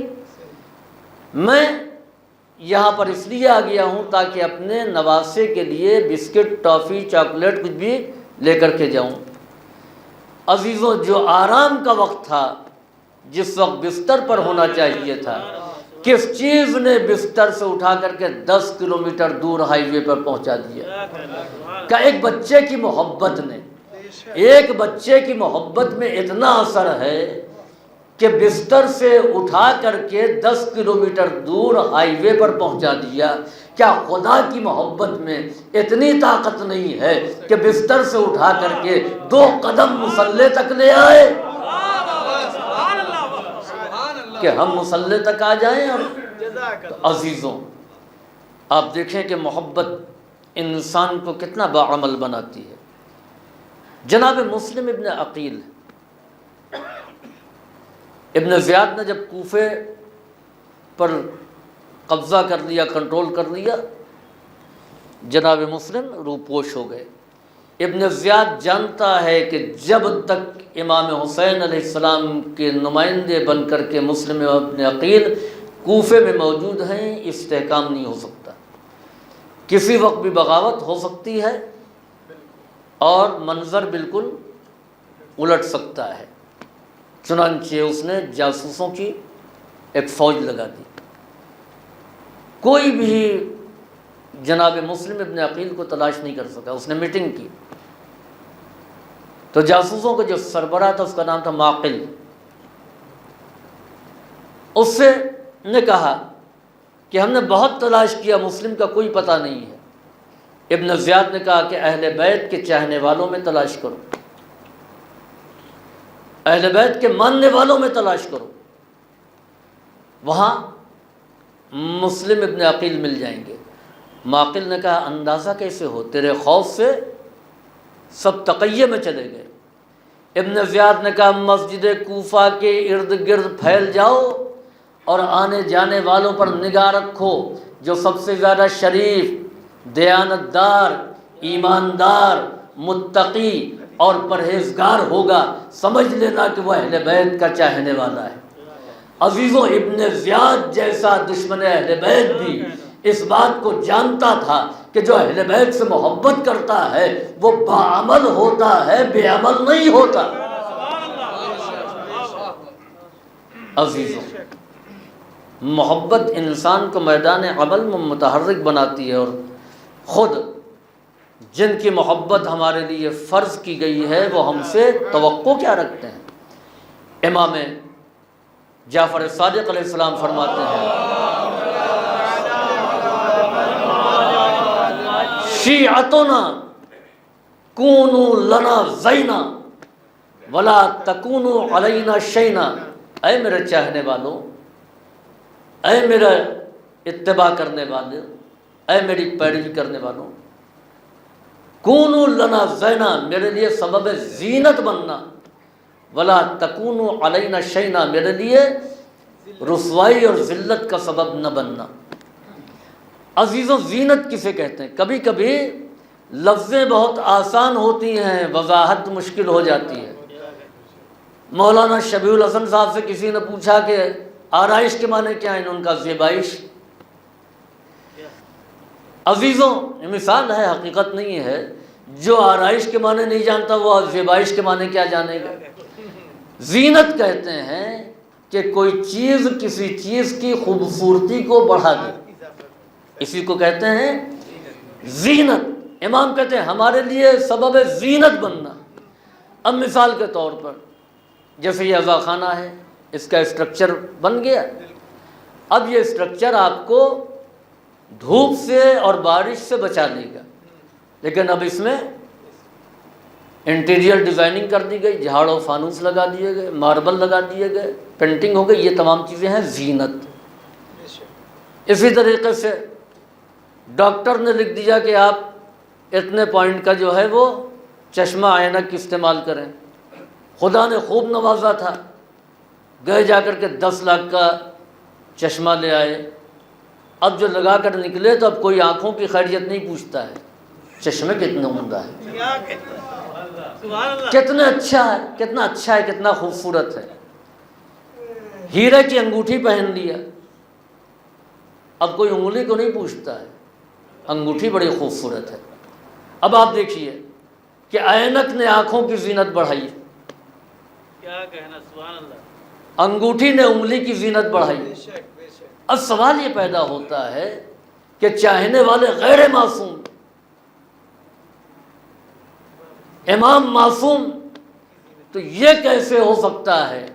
میں یہاں پر اس لیے آ گیا ہوں تاکہ اپنے نواسے کے لیے بسکٹ، ٹافی، چاکلیٹ کچھ بھی لے کر کے جاؤں۔ عزیزوں، جو آرام کا وقت تھا، جس وقت بستر پر ہونا چاہیے تھا، کس چیز نے بستر سے اٹھا کر کے 10 کلومیٹر دور ہائی وے پر پہنچا دیا؟ کہ ایک بچے کی محبت نے، ایک بچے کی محبت میں اتنا اثر ہے کہ بستر سے اٹھا کر کے 10 کلومیٹر دور ہائی وے پر پہنچا دیا۔ کیا خدا کی محبت میں اتنی طاقت نہیں ہے کہ بستر سے اٹھا کر کے 2 قدم مصلی تک لے آئے کہ ہم مصلی تک آ جائیں؟ اور عزیزوں، آپ دیکھیں کہ محبت انسان کو کتنا باعمل بناتی ہے۔ جناب مسلم ابن عقیل ابن زیاد نے جب کوفے پر قبضہ کر لیا، کنٹرول کر لیا، جناب مسلم روپوش ہو گئے۔ ابن زیاد جانتا ہے کہ جب تک امام حسین علیہ السلام کے نمائندے بن کر کے مسلم ابن عقیل کوفے میں موجود ہیں، استحکام نہیں ہو سکتا۔ کسی وقت بھی بغاوت ہو سکتی ہے اور منظر بالکل الٹ سکتا ہے۔ چنانچہ اس نے جاسوسوں کی ایک فوج لگا دی۔ کوئی بھی جناب مسلم ابن عقیل کو تلاش نہیں کر سکا۔ اس نے میٹنگ کی تو جاسوسوں کا جو سربراہ تھا اس کا نام تھا معقل، اس سے نے کہا کہ ہم نے بہت تلاش کیا، مسلم کا کوئی پتہ نہیں ہے۔ ابن زیاد نے کہا کہ اہل بیت کے چاہنے والوں میں تلاش کرو، اہل بیت کے ماننے والوں میں تلاش کرو، وہاں مسلم ابن عقیل مل جائیں گے۔ معقل نے کہا اندازہ کیسے ہو؟ تیرے خوف سے سب تقیے میں چلے گئے۔ ابن زیاد نے کہا مسجد کوفہ کے ارد گرد پھیل جاؤ اور آنے جانے والوں پر نگاہ رکھو، جو سب سے زیادہ شریف، دیانتدار، ایماندار، متقی اور پرہیزگار ہوگا، سمجھ لینا کہ وہ اہل بیت کا چاہنے والا ہے۔ عزیزوں، ابن زیاد جیسا دشمن اہل بیت بھی اس بات کو جانتا تھا کہ جو اہل بیت سے محبت کرتا ہے وہ باعمل ہوتا ہے، بے عمل نہیں ہوتا۔ عزیزوں، محبت انسان کو میدان عمل میں متحرک بناتی ہے، اور خود جن کی محبت ہمارے لیے فرض کی گئی ہے وہ ہم سے توقع کیا رکھتے ہیں؟ امام جعفر صادق علیہ السلام فرماتے ہیں شیعتنا کونوا لنا زینا ولا تکونوا علینا شینا۔ اے میرے چاہنے والوں، اے میرا اتباع کرنے والے، اے میری پیروی کرنے والوں، کونوا لنا زینا، میرے لیے سبب زینت بننا، ولا تکونوا علینا شینا، میرے لیے رسوائی اور ذلت کا سبب نہ بننا۔ عزیزوں، زینت کسے کہتے ہیں؟ کبھی کبھی لفظیں بہت آسان ہوتی ہیں، وضاحت مشکل ہو جاتی ہے۔ مولانا شبیہ الحسن صاحب سے کسی نے پوچھا کہ آرائش کے معنی کیا ہیں؟ ان کا زیبائش۔ عزیزوں، یہ مثال ہے، حقیقت نہیں ہے۔ جو آرائش کے معنی نہیں جانتا وہ زیبائش کے معنی کیا جانے گا؟ زینت کہتے ہیں کہ کوئی چیز کسی چیز کی خوبصورتی کو بڑھا دے، اسی کو کہتے ہیں زینت۔ امام کہتے ہیں ہمارے لیے سبب زینت بننا۔ اب مثال کے طور پر جیسے یہ عزا خانہ ہے، اس کا اسٹرکچر بن گیا، اب یہ اسٹرکچر آپ کو دھوپ سے اور بارش سے بچا لے گا، لیکن اب اس میں انٹیریئر ڈیزائننگ کر دی گئی، جھاڑ و فانوس لگا دیے گئے، ماربل لگا دیے گئے، پینٹنگ ہو گئی، یہ تمام چیزیں ہیں زینت۔ اسی طریقے سے ڈاکٹر نے لکھ دیا کہ آپ اتنے پوائنٹ کا جو ہے وہ چشمہ عینک استعمال کریں، خدا نے خوب نوازا تھا، گئے جا کر کے 10 لاکھ کا چشمہ لے آئے، اب جو لگا کر نکلے تو اب کوئی آنکھوں کی خیریت نہیں پوچھتا ہے، چشمے کتنے عمدہ ہے، کتنا اچھا ہے، کتنا اچھا ہے، کتنا خوبصورت ہے، ہیرے کی انگوٹھی پہن لیا، اب کوئی انگلی کو نہیں پوچھتا ہے، انگوٹھی بڑی خوبصورت ہے۔ اب آپ دیکھیے کہ عینک نے آنکھوں کی زینت بڑھائی، کیا کہنا، سبحان اللہ، انگوٹھی نے انگلی کی زینت بڑھائی۔ اب سوال یہ پیدا ہوتا ہے کہ چاہنے والے غیر معصوم، امام معصوم، تو یہ کیسے ہو سکتا ہے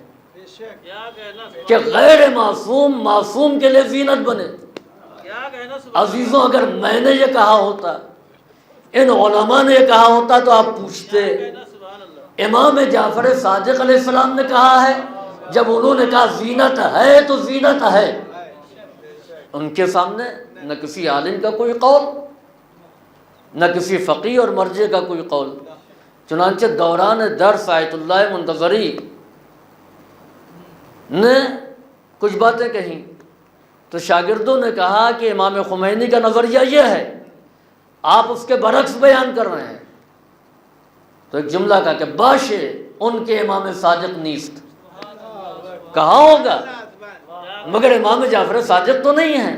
کیا کہنا، کہ غیر معصوم معصوم کے لیے زینت بنے؟ کیا کہنا، سبحان عزیزوں، اگر میں نے یہ کہا ہوتا، ان علماء نے یہ کہا ہوتا تو آپ پوچھتے۔ اللہ، سبحان اللہ، امام جعفر صادق علیہ السلام نے کہا ہے، جب انہوں نے کہا زینت ہے تو زینت ہے، ان کے سامنے نہ کسی عالم کا کوئی قول، نہ کسی فقیہ اور مرجع کا کوئی قول۔ چنانچہ دوران درس آیت اللہ منتظری نے کچھ باتیں کہیں تو شاگردوں نے کہا کہ امام خمینی کا نظریہ یہ ہے، آپ اس کے برعکس بیان کر رہے ہیں، تو ایک جملہ کہا کہ باشے ان کے امام صادق نیست، کہاں ہوگا مگر امام جعفر صادق تو نہیں ہیں۔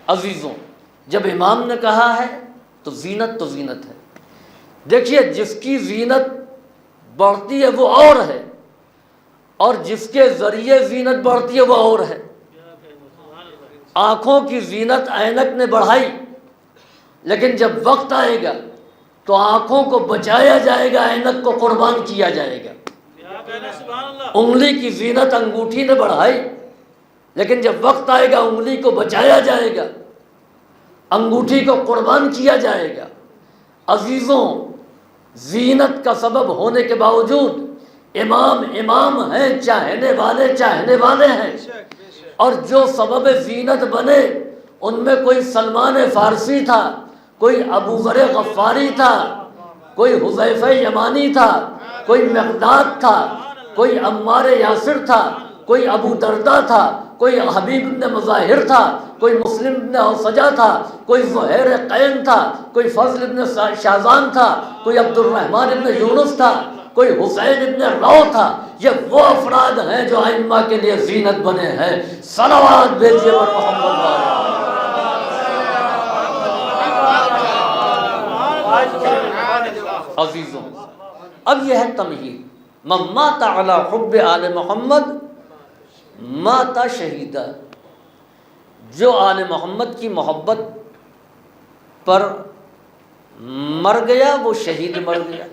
عزیزوں، جب امام نے کہا ہے تو زینت ہے۔ دیکھیے، جس کی زینت بڑھتی ہے وہ اور ہے، اور جس کے ذریعے زینت بڑھتی ہے وہ اور ہے۔ آنکھوں کی زینت عینک نے بڑھائی، لیکن جب وقت آئے گا تو آنکھوں کو بچایا جائے گا، عینک کو قربان کیا جائے گا۔ کیا کہنا، سبحان اللہ، انگلی کی زینت انگوٹھی نے بڑھائی، لیکن جب وقت آئے گا انگلی کو بچایا جائے گا، انگوٹھی کو قربان کیا جائے گا۔ عزیزوں، زینت کا سبب ہونے کے باوجود امام ہیں، چاہنے والے ہیں، اور جو سبب زینت بنے ان میں کوئی سلمان فارسی تھا، کوئی ابو ذر غفاری تھا، کوئی حذیفہ یمانی تھا، کوئی مقداد تھا، کوئی عمار یاسر تھا، کوئی ابو دردہ تھا، کوئی حبیب بن مظاہر تھا، کوئی مسلم بن اوسجہ تھا، کوئی زہیر قین تھا، کوئی فضل بن شازان تھا، کوئی عبد الرحمن بن یونس تھا، کوئی حسین ابن رو تھا۔ یہ وہ افراد ہیں جو ائمہ کے لیے زینت بنے ہیں۔ صلوات بھیجیے پر محمد وعلیہ۔ عزیزوں، اب یہ ہے تمہید۔ من مات علی حب آل محمد مات شہیدا، جو آل محمد کی محبت پر مر گیا وہ شہید مر گیا۔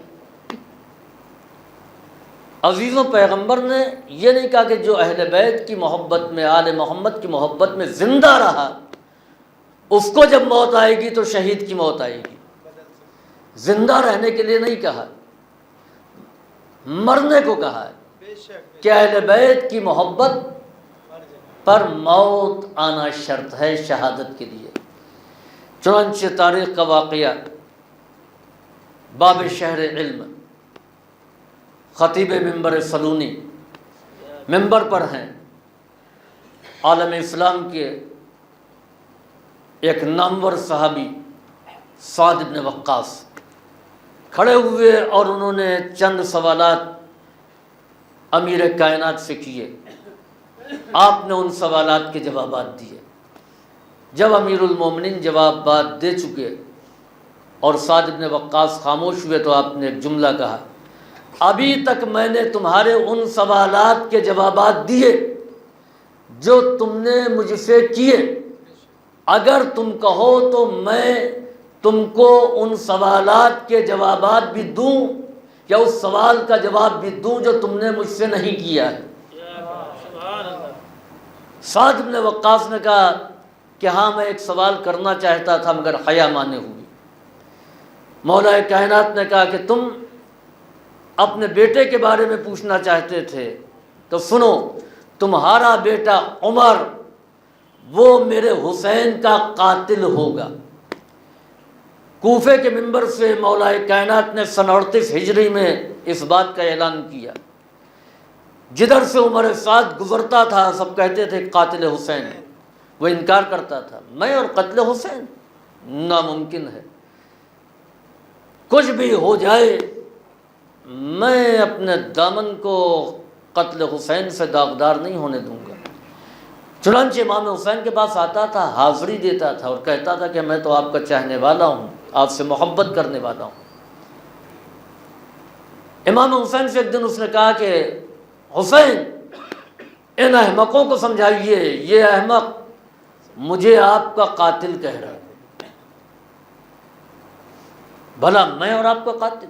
عزیزوں، پیغمبر نے یہ نہیں کہا کہ جو اہل بیت کی محبت میں، آل محمد کی محبت میں زندہ رہا، اس کو جب موت آئے گی تو شہید کی موت آئے گی۔ زندہ رہنے کے لیے نہیں کہا، مرنے کو کہا ہے کہ اہل بیت کی محبت پر موت آنا شرط ہے شہادت کے لیے۔ چنانچہ تاریخ کا واقعہ، باب شہر علم، خطیب منبر سلونی منبر پر ہیں، عالم اسلام کے ایک نامور صحابی سعد بن وقاص کھڑے ہوئے اور انہوں نے چند سوالات امیر کائنات سے کیے۔ آپ نے ان سوالات کے جوابات دیے۔ جب امیر المومنین جواب بات دے چکے اور سعد بن وقاص خاموش ہوئے تو آپ نے ایک جملہ کہا ابھی تک میں نے تمہارے ان سوالات کے جوابات دیے جو تم نے مجھ سے کیے، اگر تم کہو تو میں تم کو ان سوالات کے جوابات بھی دوں یا اس سوال کا جواب بھی دوں جو تم نے مجھ سے نہیں کیا ہے۔ سبحان اللہ۔ سعد بن وقاص نے کہا کہ ہاں میں ایک سوال کرنا چاہتا تھا مگر حیا مانے ہوئی۔ مولا کائنات نے کہا کہ تم اپنے بیٹے کے بارے میں پوچھنا چاہتے تھے تو سنو، تمہارا بیٹا عمر وہ میرے حسین کا قاتل ہوگا۔ کوفے کے منبر سے مولا کائنات نے سن 38 ہجری میں اس بات کا اعلان کیا۔ جدھر سے عمر سعد گزرتا تھا سب کہتے تھے قاتل حسین، وہ انکار کرتا تھا، میں اور قتل حسین ناممکن ہے، کچھ بھی ہو جائے میں اپنے دامن کو قتل حسین سے داغدار نہیں ہونے دوں گا۔ چنانچہ امام حسین کے پاس آتا تھا، حاضری دیتا تھا اور کہتا تھا کہ میں تو آپ کا چاہنے والا ہوں، آپ سے محبت کرنے والا ہوں۔ امام حسین سے ایک دن اس نے کہا کہ حسین ان احمقوں کو سمجھائیے، یہ احمق مجھے آپ کا قاتل کہہ رہا ہے، بھلا میں اور آپ کا قاتل؟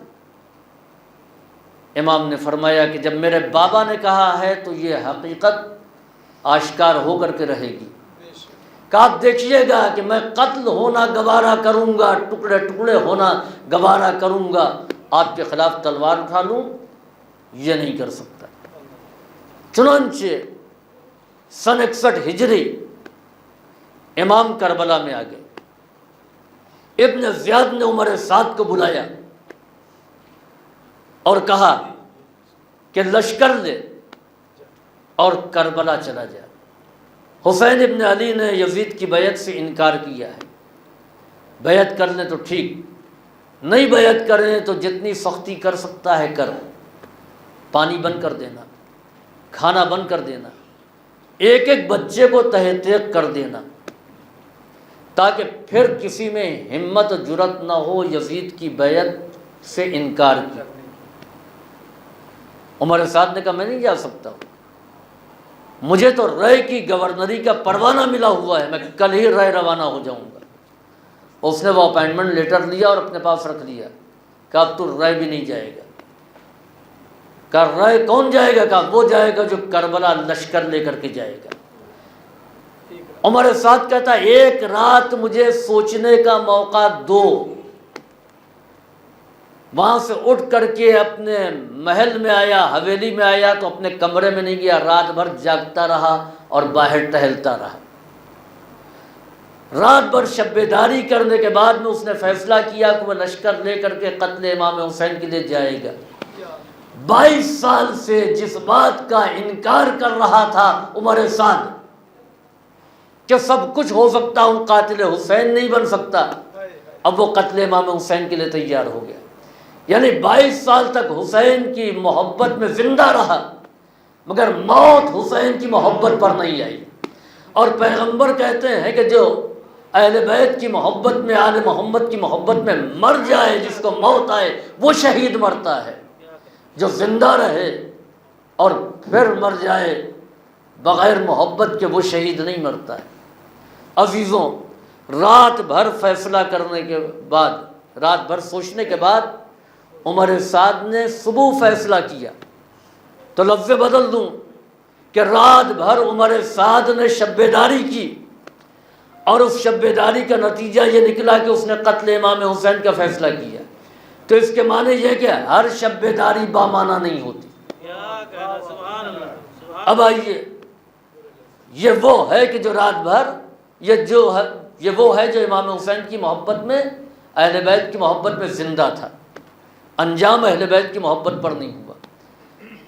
امام نے فرمایا کہ جب میرے بابا نے کہا ہے تو یہ حقیقت آشکار ہو کر کے رہے گی۔ کہ آپ دیکھیے گا کہ میں قتل ہونا گوارا کروں گا، ٹکڑے ٹکڑے ہونا گوارا کروں گا، آپ کے خلاف تلوار اٹھا لوں یہ نہیں کر سکتا۔ چنانچہ سن 61 ہجری امام کربلا میں آ گئے۔ ابن زیاد نے عمر سعد کو بلایا اور کہا کہ لشکر لے اور کربلا چلا جا۔ حسین ابن علی نے یزید کی بیعت سے انکار کیا ہے۔ بیعت کر لیں تو ٹھیک، نہیں بیعت کریں تو جتنی سختی کر سکتا ہے کر، پانی بند کر دینا، کھانا بند کر دینا، ایک ایک بچے کو تحقیق کر دینا، تاکہ پھر کسی میں ہمت و جرأت نہ ہو یزید کی بیعت سے انکار کی۔ عمر سعد نے کہا میں نہیں جا سکتا ہوں، مجھے تو رائے کی گورنری کا پروانہ ملا ہوا ہے، میں کل ہی رائے روانہ ہو جاؤں گا۔ اس نے وہ اپائنٹمنٹ لیٹر لیا اور اپنے پاس رکھ لیا کہ اب تو رائے بھی نہیں جائے گا۔ کہا رائے کون جائے گا؟ کہا وہ جائے گا جو کربلا لشکر لے کر کے جائے گا۔ عمر سعد کہتا ایک رات مجھے سوچنے کا موقع دو۔ وہاں سے اٹھ کر کے اپنے محل میں آیا، حویلی میں آیا تو اپنے کمرے میں نہیں گیا، رات بھر جاگتا رہا اور باہر ٹہلتا رہا۔ رات بھر شب بیداری کرنے کے بعد میں اس نے فیصلہ کیا کہ وہ لشکر لے کر کے قتل امام حسین کے لیے جائے گا۔ 22 سال سے جس بات کا انکار کر رہا تھا عمر سعد کہ سب کچھ ہو سکتا ہوں قاتل حسین نہیں بن سکتا، اب وہ قتل امام حسین کے لیے تیار ہو گیا۔ یعنی 22 سال تک حسین کی محبت میں زندہ رہا مگر موت حسین کی محبت پر نہیں آئی۔ اور پیغمبر کہتے ہیں کہ جو اہل بیت کی محبت میں، آل محمد کی محبت میں مر جائے، جس کو موت آئے وہ شہید مرتا ہے، جو زندہ رہے اور پھر مر جائے بغیر محبت کے وہ شہید نہیں مرتا ہے۔ عزیزوں، رات بھر فیصلہ کرنے کے بعد، رات بھر سوچنے کے بعد عمر سعد نے صبح فیصلہ کیا۔ تو لفظ بدل دوں کہ رات بھر عمر سعد نے شب بیداری کی اور اس شب بیداری کا نتیجہ یہ نکلا کہ اس نے قتل امام حسین کا فیصلہ کیا۔ تو اس کے معنی یہ کہ ہر شب بیداری بامعنی نہیں ہوتی۔ سبحان اللہ۔ اب آئیے، یہ وہ ہے کہ جو رات بھر یہ وہ ہے جو امام حسین کی محبت میں، اہل بیت کی محبت میں زندہ تھا، انجام اہل بیت کی محبت پر نہیں ہوا۔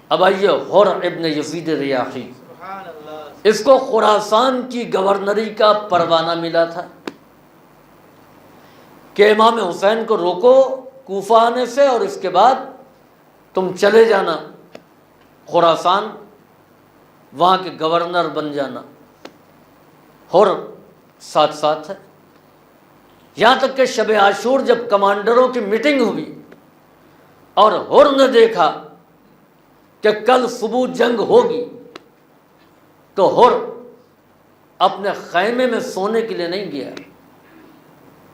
اب آئیے حر ابن یزید ریاحی، اس کو خراسان کی گورنری کا پروانہ ملا تھا کہ امام حسین کو روکو کوفہ آنے سے اور اس کے بعد تم چلے جانا خراسان، وہاں کے گورنر بن جانا۔ حر ساتھ ساتھ ہے، یہاں تک کہ شب عاشور جب کمانڈروں کی میٹنگ ہوئی اور حر نے دیکھا کہ کل صبح جنگ ہوگی تو حر اپنے خیمے میں سونے کے لیے نہیں گیا،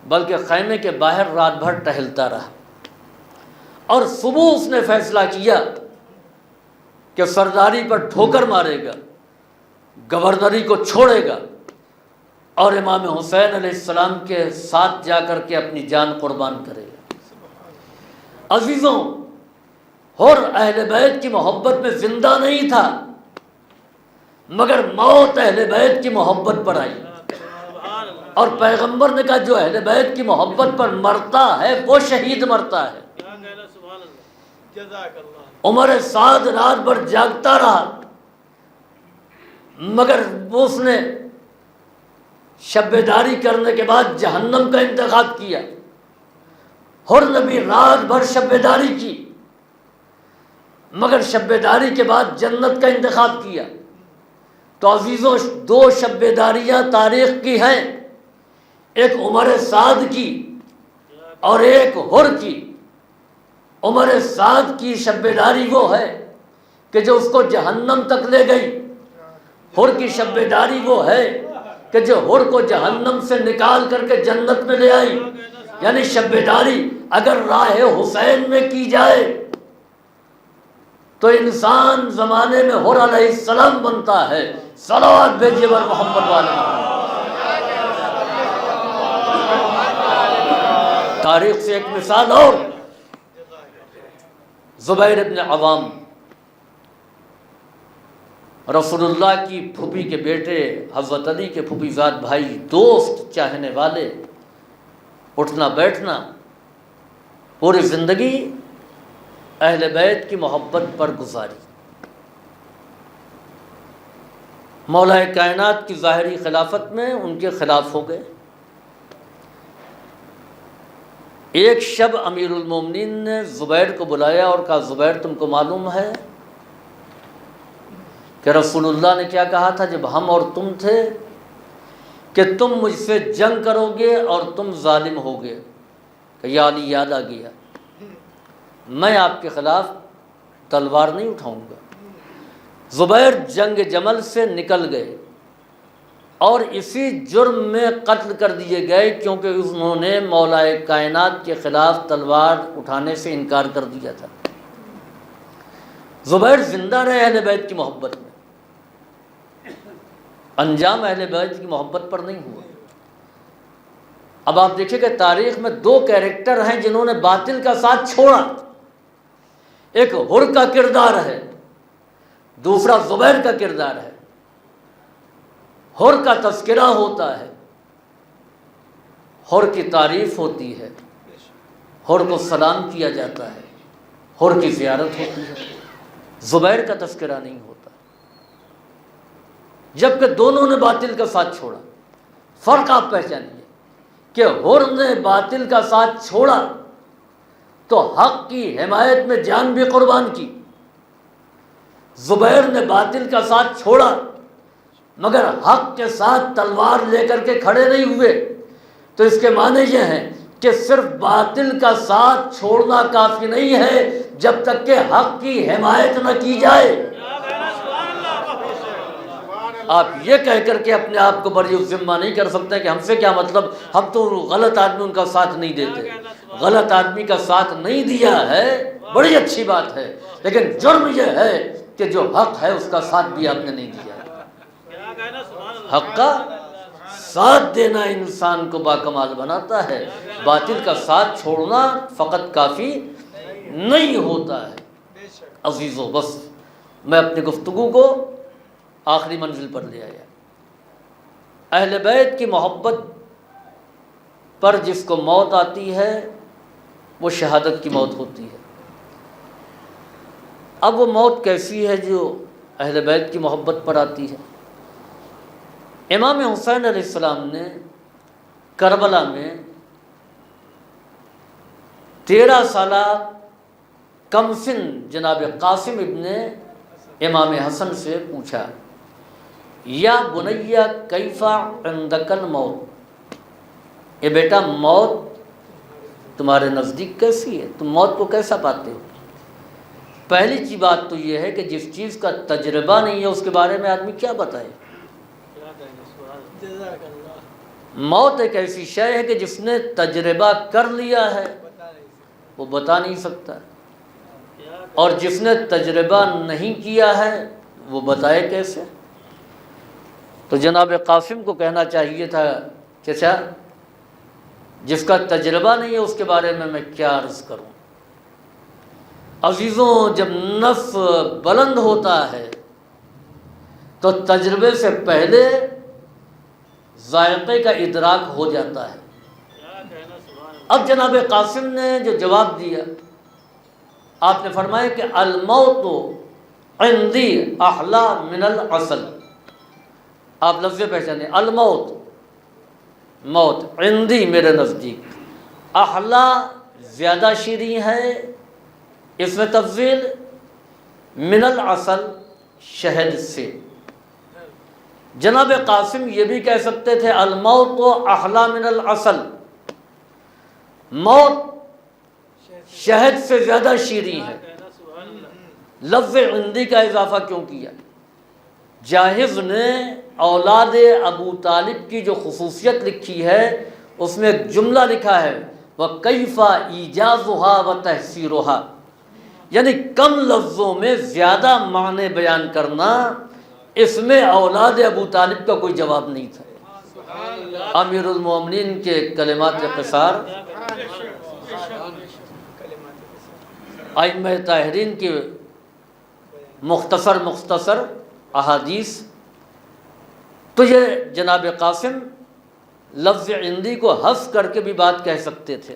بلکہ خیمے کے باہر رات بھر ٹہلتا رہا، اور صبح اس نے فیصلہ کیا کہ سرداری پر ٹھوکر مارے گا، گورنری کو چھوڑے گا اور امام حسین علیہ السلام کے ساتھ جا کر کے اپنی جان قربان کرے گا۔ عزیزوں، حر اہل بیت کی محبت میں زندہ نہیں تھا، مگر موت اہل بیت کی محبت پر آئی، اور پیغمبر نے کہا جو اہل بیت کی محبت پر مرتا ہے وہ شہید مرتا ہے۔ عمر سعد رات بھر جاگتا رہا، مگر اس نے شب بیداری کرنے کے بعد جہنم کا انتخاب کیا۔ حر نے بھی رات بھر شب بیداری کی، مگر شب بیداری کے بعد جنت کا انتخاب کیا۔ تو عزیزوں، دو شب بیداریاں تاریخ کی ہیں، ایک عمر سعد کی اور ایک حر کی۔ عمر سعد کی شب بیداری وہ ہے کہ جو اس کو جہنم تک لے گئی، حر کی شب بیداری وہ ہے کہ جو حر کو جہنم سے نکال کر کے جنت میں لے آئی۔ یعنی شب بیداری اگر راہ حسین میں کی جائے تو انسان زمانے میں حر علیہ السلام بنتا ہے۔ صلوات بھیجیے بر محمد والے محمد۔ تاریخ سے ایک مثال اور، زبیر ابن عوام رسول اللہ کی پھوپھی کے بیٹے، حضرت علی کے پھوپھی زاد بھائی، دوست، چاہنے والے، اٹھنا بیٹھنا، پوری زندگی اہل بیت کی محبت پر گزاری۔ مولا کائنات کی ظاہری خلافت میں ان کے خلاف ہو گئے۔ ایک شب امیر المومنین نے زبیر کو بلایا اور کہا زبیر تم کو معلوم ہے کہ رسول اللہ نے کیا کہا تھا جب ہم اور تم تھے کہ تم مجھ سے جنگ کرو گے اور تم ظالم ہوگے؟ کہ یا علی یاد آ گیا، میں آپ کے خلاف تلوار نہیں اٹھاؤں گا۔ زبیر جنگ جمل سے نکل گئے اور اسی جرم میں قتل کر دیے گئے، کیونکہ انہوں نے مولا کائنات کے خلاف تلوار اٹھانے سے انکار کر دیا تھا۔ زبیر زندہ رہے اہل بیت کی محبت میں، انجام اہل بیت کی محبت پر نہیں ہوا۔ اب آپ دیکھیں کہ تاریخ میں دو کیریکٹر ہیں جنہوں نے باطل کا ساتھ چھوڑا، ایک حر کا کردار ہے، دوسرا زبیر کا کردار ہے۔ حر کا تذکرہ ہوتا ہے، حر کی تعریف ہوتی ہے، حر کو سلام کیا جاتا ہے، حر کی زیارت ہوتی ہے، زبیر کا تذکرہ نہیں ہوتا، جبکہ دونوں نے باطل کا ساتھ چھوڑا۔ فرق آپ پہچانیے کہ حر نے باطل کا ساتھ چھوڑا تو حق کی حمایت میں جان بھی قربان کی، زبیر نے باطل کا ساتھ چھوڑا مگر حق کے ساتھ تلوار لے کر کے کھڑے نہیں ہوئے۔ تو اس کے معنی یہ ہیں کہ صرف باطل کا ساتھ چھوڑنا کافی نہیں ہے جب تک کہ حق کی حمایت نہ کی جائے۔ آپ یہ کہہ کر کے اپنے آپ کو بری ذمہ نہیں کر سکتے کہ ہم سے کیا مطلب، ہم تو غلط آدمی ان کا ساتھ نہیں دیتے۔ غلط آدمی کا ساتھ نہیں دیا ہے بڑی اچھی بات ہے، لیکن جرم یہ ہے کہ جو حق ہے اس کا ساتھ بھی آپ نے نہیں دیا۔ حق کا ساتھ دینا انسان کو باکمال بناتا ہے، باطل کا ساتھ چھوڑنا فقط کافی نہیں ہوتا ہے۔ عزیزو، بس میں اپنی گفتگو کو آخری منزل پر لے آیا۔ اہل بیت کی محبت پر جس کو موت آتی ہے وہ شہادت کی موت ہوتی ہے۔ اب وہ موت کیسی ہے جو اہل بیت کی محبت پر آتی ہے؟ امام حسین علیہ السلام نے کربلا میں 13 سالہ کم سن جناب قاسم ابن امام حسن سے پوچھا، یا بنیا کیفا عندک الموت، اے بیٹا موت تمہارے نزدیک کیسی ہے، تم موت کو کیسا پاتے ہو؟ پہلی چیز بات تو یہ ہے کہ جس چیز کا تجربہ نہیں ہے اس کے بارے میں آدمی کیا بتائے۔ موت ایک ایسی شے ہے کہ جس نے تجربہ کر لیا ہے وہ بتا نہیں سکتا، اور جس نے تجربہ نہیں کیا ہے وہ بتائے کیسے؟ تو جناب قاسم کو کہنا چاہیے تھا چچا جس کا تجربہ نہیں ہے اس کے بارے میں کیا عرض کروں۔ عزیزوں، جب نفس بلند ہوتا ہے تو تجربے سے پہلے ذائقے کا ادراک ہو جاتا ہے۔ اب جناب قاسم نے جو جواب دیا، آپ نے فرمایا کہ الموت عندی احلی من العسل۔ آپ لفظ پہچانے، الموت، موت عندی میرے نزدیک، احلی زیادہ شیریں ہے، اس میں تفضیل، من العسل شہد سے۔ جناب قاسم یہ بھی کہہ سکتے تھے الموت احلی من العسل، موت شہد سے زیادہ شیریں ہے۔ لفظ عندی کا اضافہ کیوں کیا؟ جاحظ نے اولاد ابو طالب کی جو خصوصیت لکھی ہے اس میں ایک جملہ لکھا ہے وَكَيْفَ إِيجَازُهَا وَتَحْسِيرُهَا، یعنی کم لفظوں میں زیادہ معنی بیان کرنا، اس میں اولاد ابو طالب کا کوئی جواب نہیں تھا۔ امیر المومنین کے کلمات قصار، ائمہ طاہرین کے مختصر احادیث، تو یہ جناب قاسم لفظ عندی کو حذف کر کے بھی بات کہہ سکتے تھے،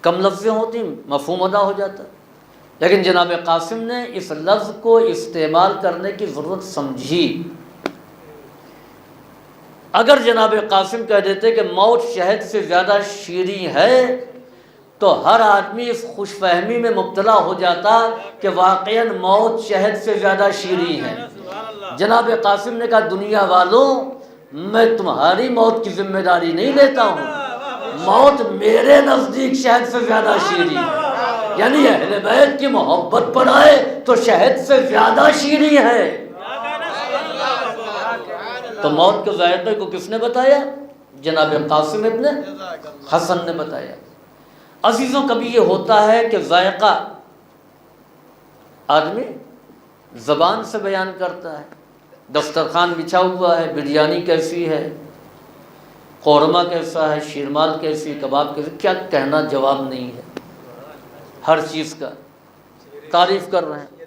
کم لفظیں ہوتی مفہوم ادا ہو جاتا، لیکن جناب قاسم نے اس لفظ کو استعمال کرنے کی ضرورت سمجھی۔ اگر جناب قاسم کہہ دیتے کہ موت شہد سے زیادہ شیریں ہے تو ہر آدمی اس خوش فہمی میں مبتلا ہو جاتا کہ واقعاً موت شہد سے زیادہ شیریں ہے۔ جناب قاسم نے کہا دنیا والوں، میں تمہاری موت کی ذمہ داری نہیں لیتا ہوں، موت میرے نزدیک شہد سے زیادہ شیریں ہے، یعنی اہل بیت کی محبت پر آئے تو شہد سے زیادہ شیریں ہے۔ تو موت کے ذائقے کو کس نے بتایا؟ جناب قاسم ابن حسن نے بتایا۔ عزیزوں، کبھی یہ ہوتا ہے کہ ذائقہ آدمی زبان سے بیان کرتا ہے، دسترخوان بچھا ہوا ہے، بریانی کیسی ہے، قورمہ کیسا ہے، شیرمال کیسی، کباب کیسی، کیا کہنا جواب نہیں ہے، ہر چیز کا تعریف کر رہے ہیں۔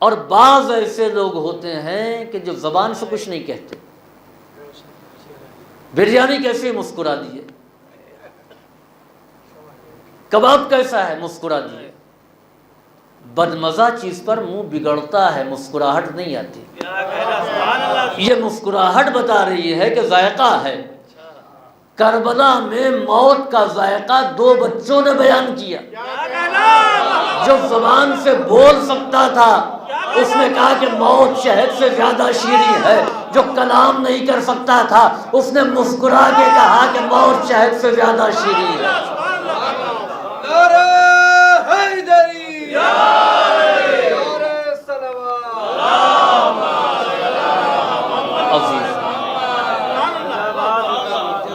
اور بعض ایسے لوگ ہوتے ہیں کہ جو زبان سے کچھ نہیں کہتے، بریانی کیسی، مسکرا دیے، کباب کیسا ہے، مسکرا دیے۔ بدمزہ چیز پر منہ بگڑتا ہے، مسکراہٹ نہیں آتی۔ یہ مسکراہٹ بتا رہی ہے کہ ذائقہ ہے۔ کربلا میں موت کا ذائقہ دو بچوں نے بیان کیا۔ جو زبان سے بول سکتا تھا اس نے کہا کہ موت شہد سے زیادہ شیریں ہے، جو کلام نہیں کر سکتا تھا اس نے مسکرا کے کہا کہ موت شہد سے زیادہ شیریں ہے۔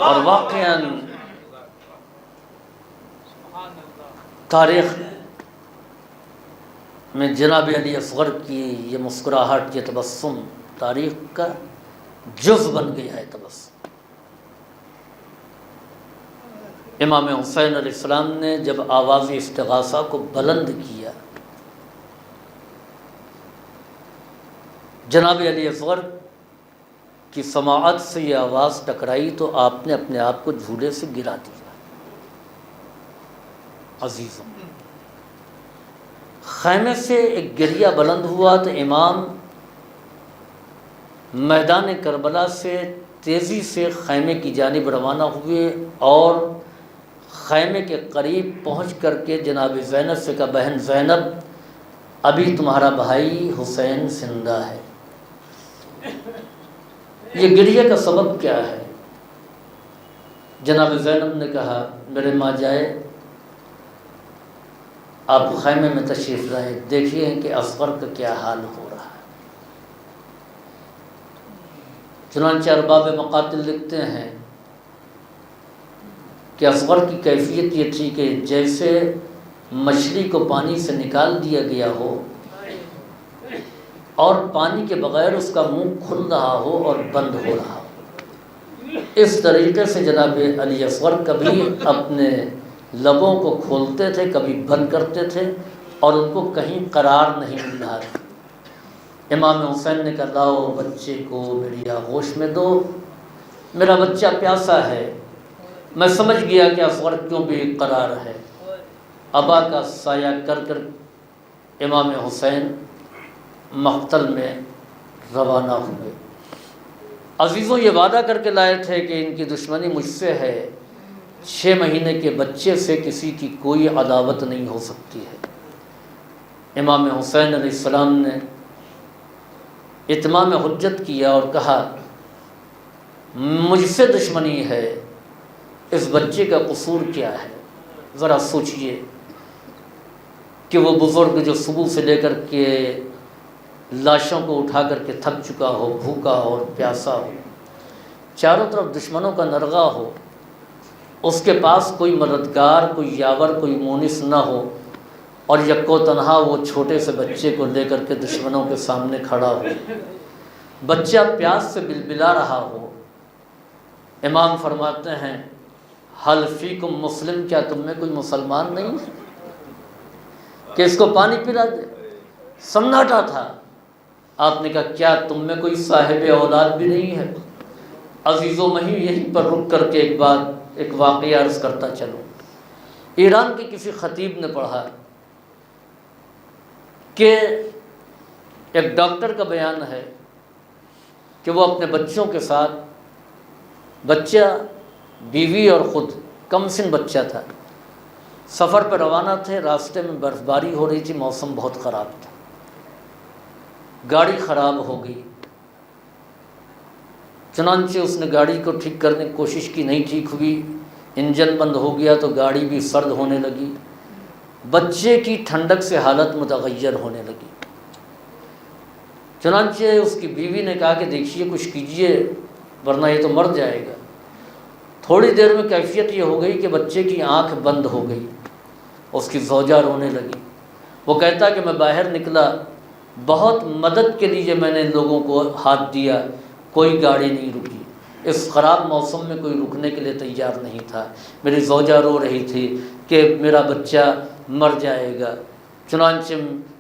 اور واقعاً تاریخ میں جناب علی اصغر کی یہ مسکراہٹ، یہ تبسم تاریخ کا جز بن گیا ہے۔ تبسم امام حسین علیہ السلام نے جب آواز استغاثہ کو بلند کیا، جناب علی اصغر کی سماعت سے یہ آواز ٹکرائی تو آپ نے اپنے آپ کو جھولے سے گرا دیا۔ عزیزوں، خیمے سے ایک گریہ بلند ہوا تو امام میدان کربلا سے تیزی سے خیمے کی جانب روانہ ہوئے اور خیمے کے قریب پہنچ کر کے جناب زینب سے کہا، بہن زینب، ابھی تمہارا بھائی حسین زندہ ہے۔ یہ گریہ کا سبب کیا ہے؟ جناب زینب نے کہا، میرے ماں جائے، آپ خیمے میں تشریف لائیں، دیکھیے کہ اصغر کا کیا حال ہو رہا ہے۔ چنانچہ ارباب مقاتل لکھتے ہیں کہ اصغر کی کیفیت یہ تھی کہ جیسے مچھلی کو پانی سے نکال دیا گیا ہو اور پانی کے بغیر اس کا منہ کھل رہا ہو اور بند ہو رہا ہو، اس طریقے سے جناب علی اصغر کبھی اپنے لبوں کو کھولتے تھے، کبھی بند کرتے تھے، اور ان کو کہیں قرار نہیں مل رہا تھا۔ امام حسین نے کہا لاؤ بچے کو میری آغوش میں دو، میرا بچہ پیاسا ہے۔ میں سمجھ گیا کہ اصغر کیوں بے قرار ہے۔ ابا کا سایہ کر کر امام حسین مقتل میں روانہ ہوئے۔ عزیزوں، یہ وعدہ کر کے لائے تھے کہ ان کی دشمنی مجھ سے ہے، 6 مہینے کے بچے سے کسی کی کوئی عداوت نہیں ہو سکتی ہے۔ امام حسین علیہ السلام نے اتمام حجت کیا اور کہا مجھ سے دشمنی ہے، اس بچے کا قصور کیا ہے؟ ذرا سوچئے کہ وہ بزرگ جو صبح سے لے کر کے لاشوں کو اٹھا کر کے تھک چکا ہو، بھوکا ہو اور پیاسا ہو، چاروں طرف دشمنوں کا نرغہ ہو، اس کے پاس کوئی مددگار، کوئی یاور، کوئی مونس نہ ہو، اور یکو تنہا وہ چھوٹے سے بچے کو لے کر کے دشمنوں کے سامنے کھڑا ہو، بچہ پیاس سے بلبلا رہا ہو۔ امام فرماتے ہیں حل فیکم مسلم، کیا تم میں کوئی مسلمان نہیں ہے کہ اس کو پانی پلا دے؟ سناٹا تھا۔ آپ نے کہا کیا تم میں کوئی صاحب اولاد بھی نہیں ہے؟ عزیزوں، میں ہی یہیں پر رک کر کے ایک واقعہ عرض کرتا چلوں۔ ایران کے کسی خطیب نے پڑھا کہ ایک ڈاکٹر کا بیان ہے کہ وہ اپنے بچوں کے ساتھ، بچہ، بیوی اور خود، کم سن بچہ تھا، سفر پر روانہ تھے۔ راستے میں برف باری ہو رہی تھی، موسم بہت خراب تھا، گاڑی خراب ہو گئی۔ چنانچہ اس نے گاڑی کو ٹھیک کرنے کی کوشش کی، نہیں ٹھیک ہوئی، انجن بند ہو گیا تو گاڑی بھی سرد ہونے لگی، بچے کی ٹھنڈک سے حالت متغیر ہونے لگی۔ چنانچہ اس کی بیوی نے کہا کہ دیکھیے کچھ کیجئے ورنہ یہ تو مر جائے گا۔ تھوڑی دیر میں کیفیت یہ ہو گئی کہ بچے کی آنکھ بند ہو گئی، اس کی زوجہ رونے لگی۔ وہ کہتا کہ میں باہر نکلا، بہت مدد کے لیے میں نے لوگوں کو ہاتھ دیا، کوئی گاڑی نہیں رکی۔ اس خراب موسم میں کوئی رکنے کے لیے تیار نہیں تھا۔ میری زوجہ رو رہی تھی کہ میرا بچہ مر جائے گا۔ چنانچہ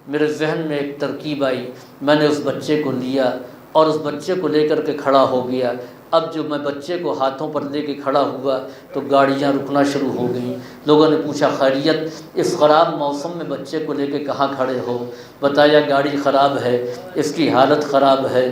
میرے ذہن میں ایک ترکیب آئی، میں نے اس بچے کو لیا اور اس بچے کو لے کر کے کھڑا ہو گیا۔ اب جو میں بچے کو ہاتھوں پر لے کے کھڑا ہوا تو گاڑیاں رکنا شروع ہو گئیں۔ لوگوں نے پوچھا خیریت، اس خراب موسم میں بچے کو لے کے کہاں کھڑے ہو؟ بتایا گاڑی خراب ہے، اس کی حالت خراب ہے۔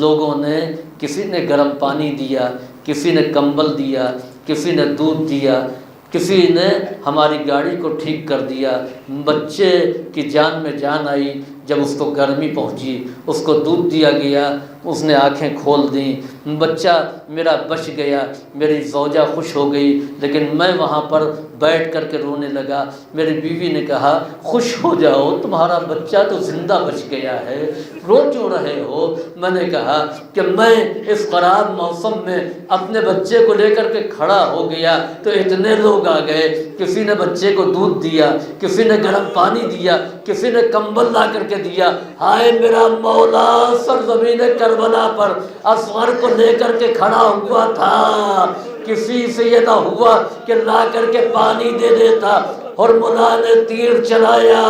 لوگوں نے، کسی نے گرم پانی دیا، کسی نے کمبل دیا، کسی نے دودھ دیا، کسی نے ہماری گاڑی کو ٹھیک کر دیا۔ بچے کی جان میں جان آئی جب اس کو گرمی پہنچی، اس کو دودھ دیا گیا، اس نے آنکھیں کھول دیں، بچہ میرا بچ گیا۔ میری زوجہ خوش ہو گئی، لیکن میں وہاں پر بیٹھ کر کے رونے لگا۔ میری بیوی نے کہا خوش ہو جاؤ، تمہارا بچہ تو زندہ بچ گیا ہے، رو کیوں رہے ہو؟ میں نے کہا کہ میں اس خراب موسم میں اپنے بچے کو لے کر کے کھڑا ہو گیا تو اتنے لوگ آ گئے، کسی نے بچے کو دودھ دیا، کسی نے گرم پانی دیا، کسی نے کمبل لا کر کے دیا۔ ہائے میرا مولا سرزمین کربلا پر اصغر کو لے کر کے کھڑا ہوا تھا، کسی سے یہ نہ ہوا کہ لا کر کے پانی دے دیتا۔ ہرملا نے تیر چلایا،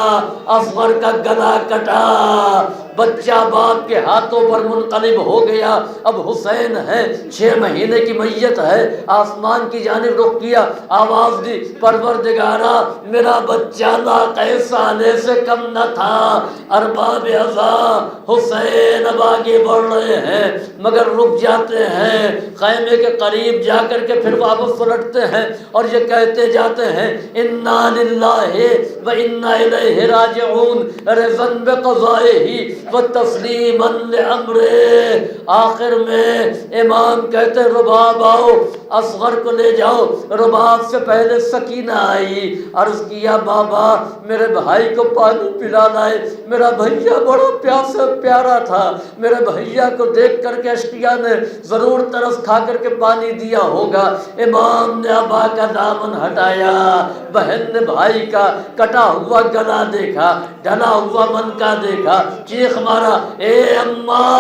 اصغر کا گلا کٹا، بچہ باپ کے ہاتھوں پر منقلب ہو گیا۔ اب حسین ہے، 6 مہینے کی میت ہے، آسمان کی جانب رخ کیا، آواز دی پروردگارا میرا بچہ ناقہ سالے سے کم نہ تھا۔ ارباب عزا حسین اب آگے بڑھ رہے ہیں مگر رک جاتے ہیں، خیمے کے قریب جا کر کے پھر واپس پلٹتے ہیں اور یہ کہتے جاتے ہیں انا للہ و انا الیہ راجعون رضا بقضائہ و تسلیما لامرہ۔ آخر میں امام کہتے رباب آؤ، اصغر کو لے جاؤ۔ رباب سے پہلے سکینہ آئی، عرض کیا بابا میرے بھائی کو پانی پلا لائے، میرا بھیا بڑا پیاسا پیارا تھا، میرے بھیا کو دیکھ کر کے اشقیا نے ضرور ترس کھا کر کے پانی دیا ہوگا۔ امام نے ابا کا دامن ہٹایا، بہن نے بھائی کا کٹا ہوا گلا دیکھا، ڈلا ہوا منکا دیکھا، چیخ مارا اے اماں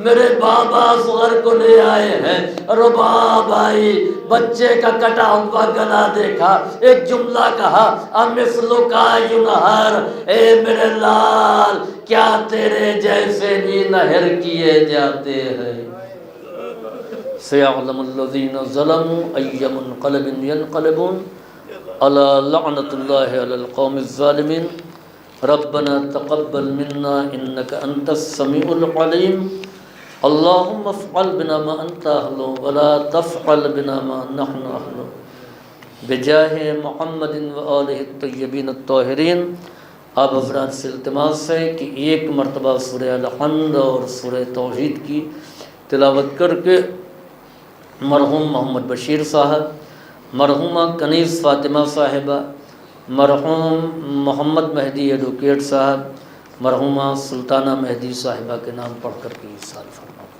میرے بابا اصغر کو لے آئے ہیں۔ رباب آئی، بچے کا کٹا ہوا گلا دیکھا، ایک جملہ کہا امثلک ینہر، اے میرے لال کیا تیرے جیسے بھی نہر کیے جاتے ہیں۔ سیعلم الذین ظلموا ای منقلب ینقلبون الا لعنۃ اللہ علی القوم الظالمین۔ ربنا تقبل منا انک انت السمیع العلیم، اللہم افعل بنا ما انت اہل ولا تفعل بنا ما نحن اہل، بجاہ محمد و آلہ الطیبین الطاہرین۔ آپ حضرات سے التماس ہے کہ ایک مرتبہ سورہ الحمد اور سورہ توحید کی تلاوت کر کے مرحوم محمد بشیر صاحب، مرحومہ کنیز فاطمہ صاحبہ، مرحوم محمد مہدی ایڈوکیٹ صاحب، مرحومہ سلطانہ مہدی صاحبہ کے نام پڑھ کر کے ایصال فرمائیں۔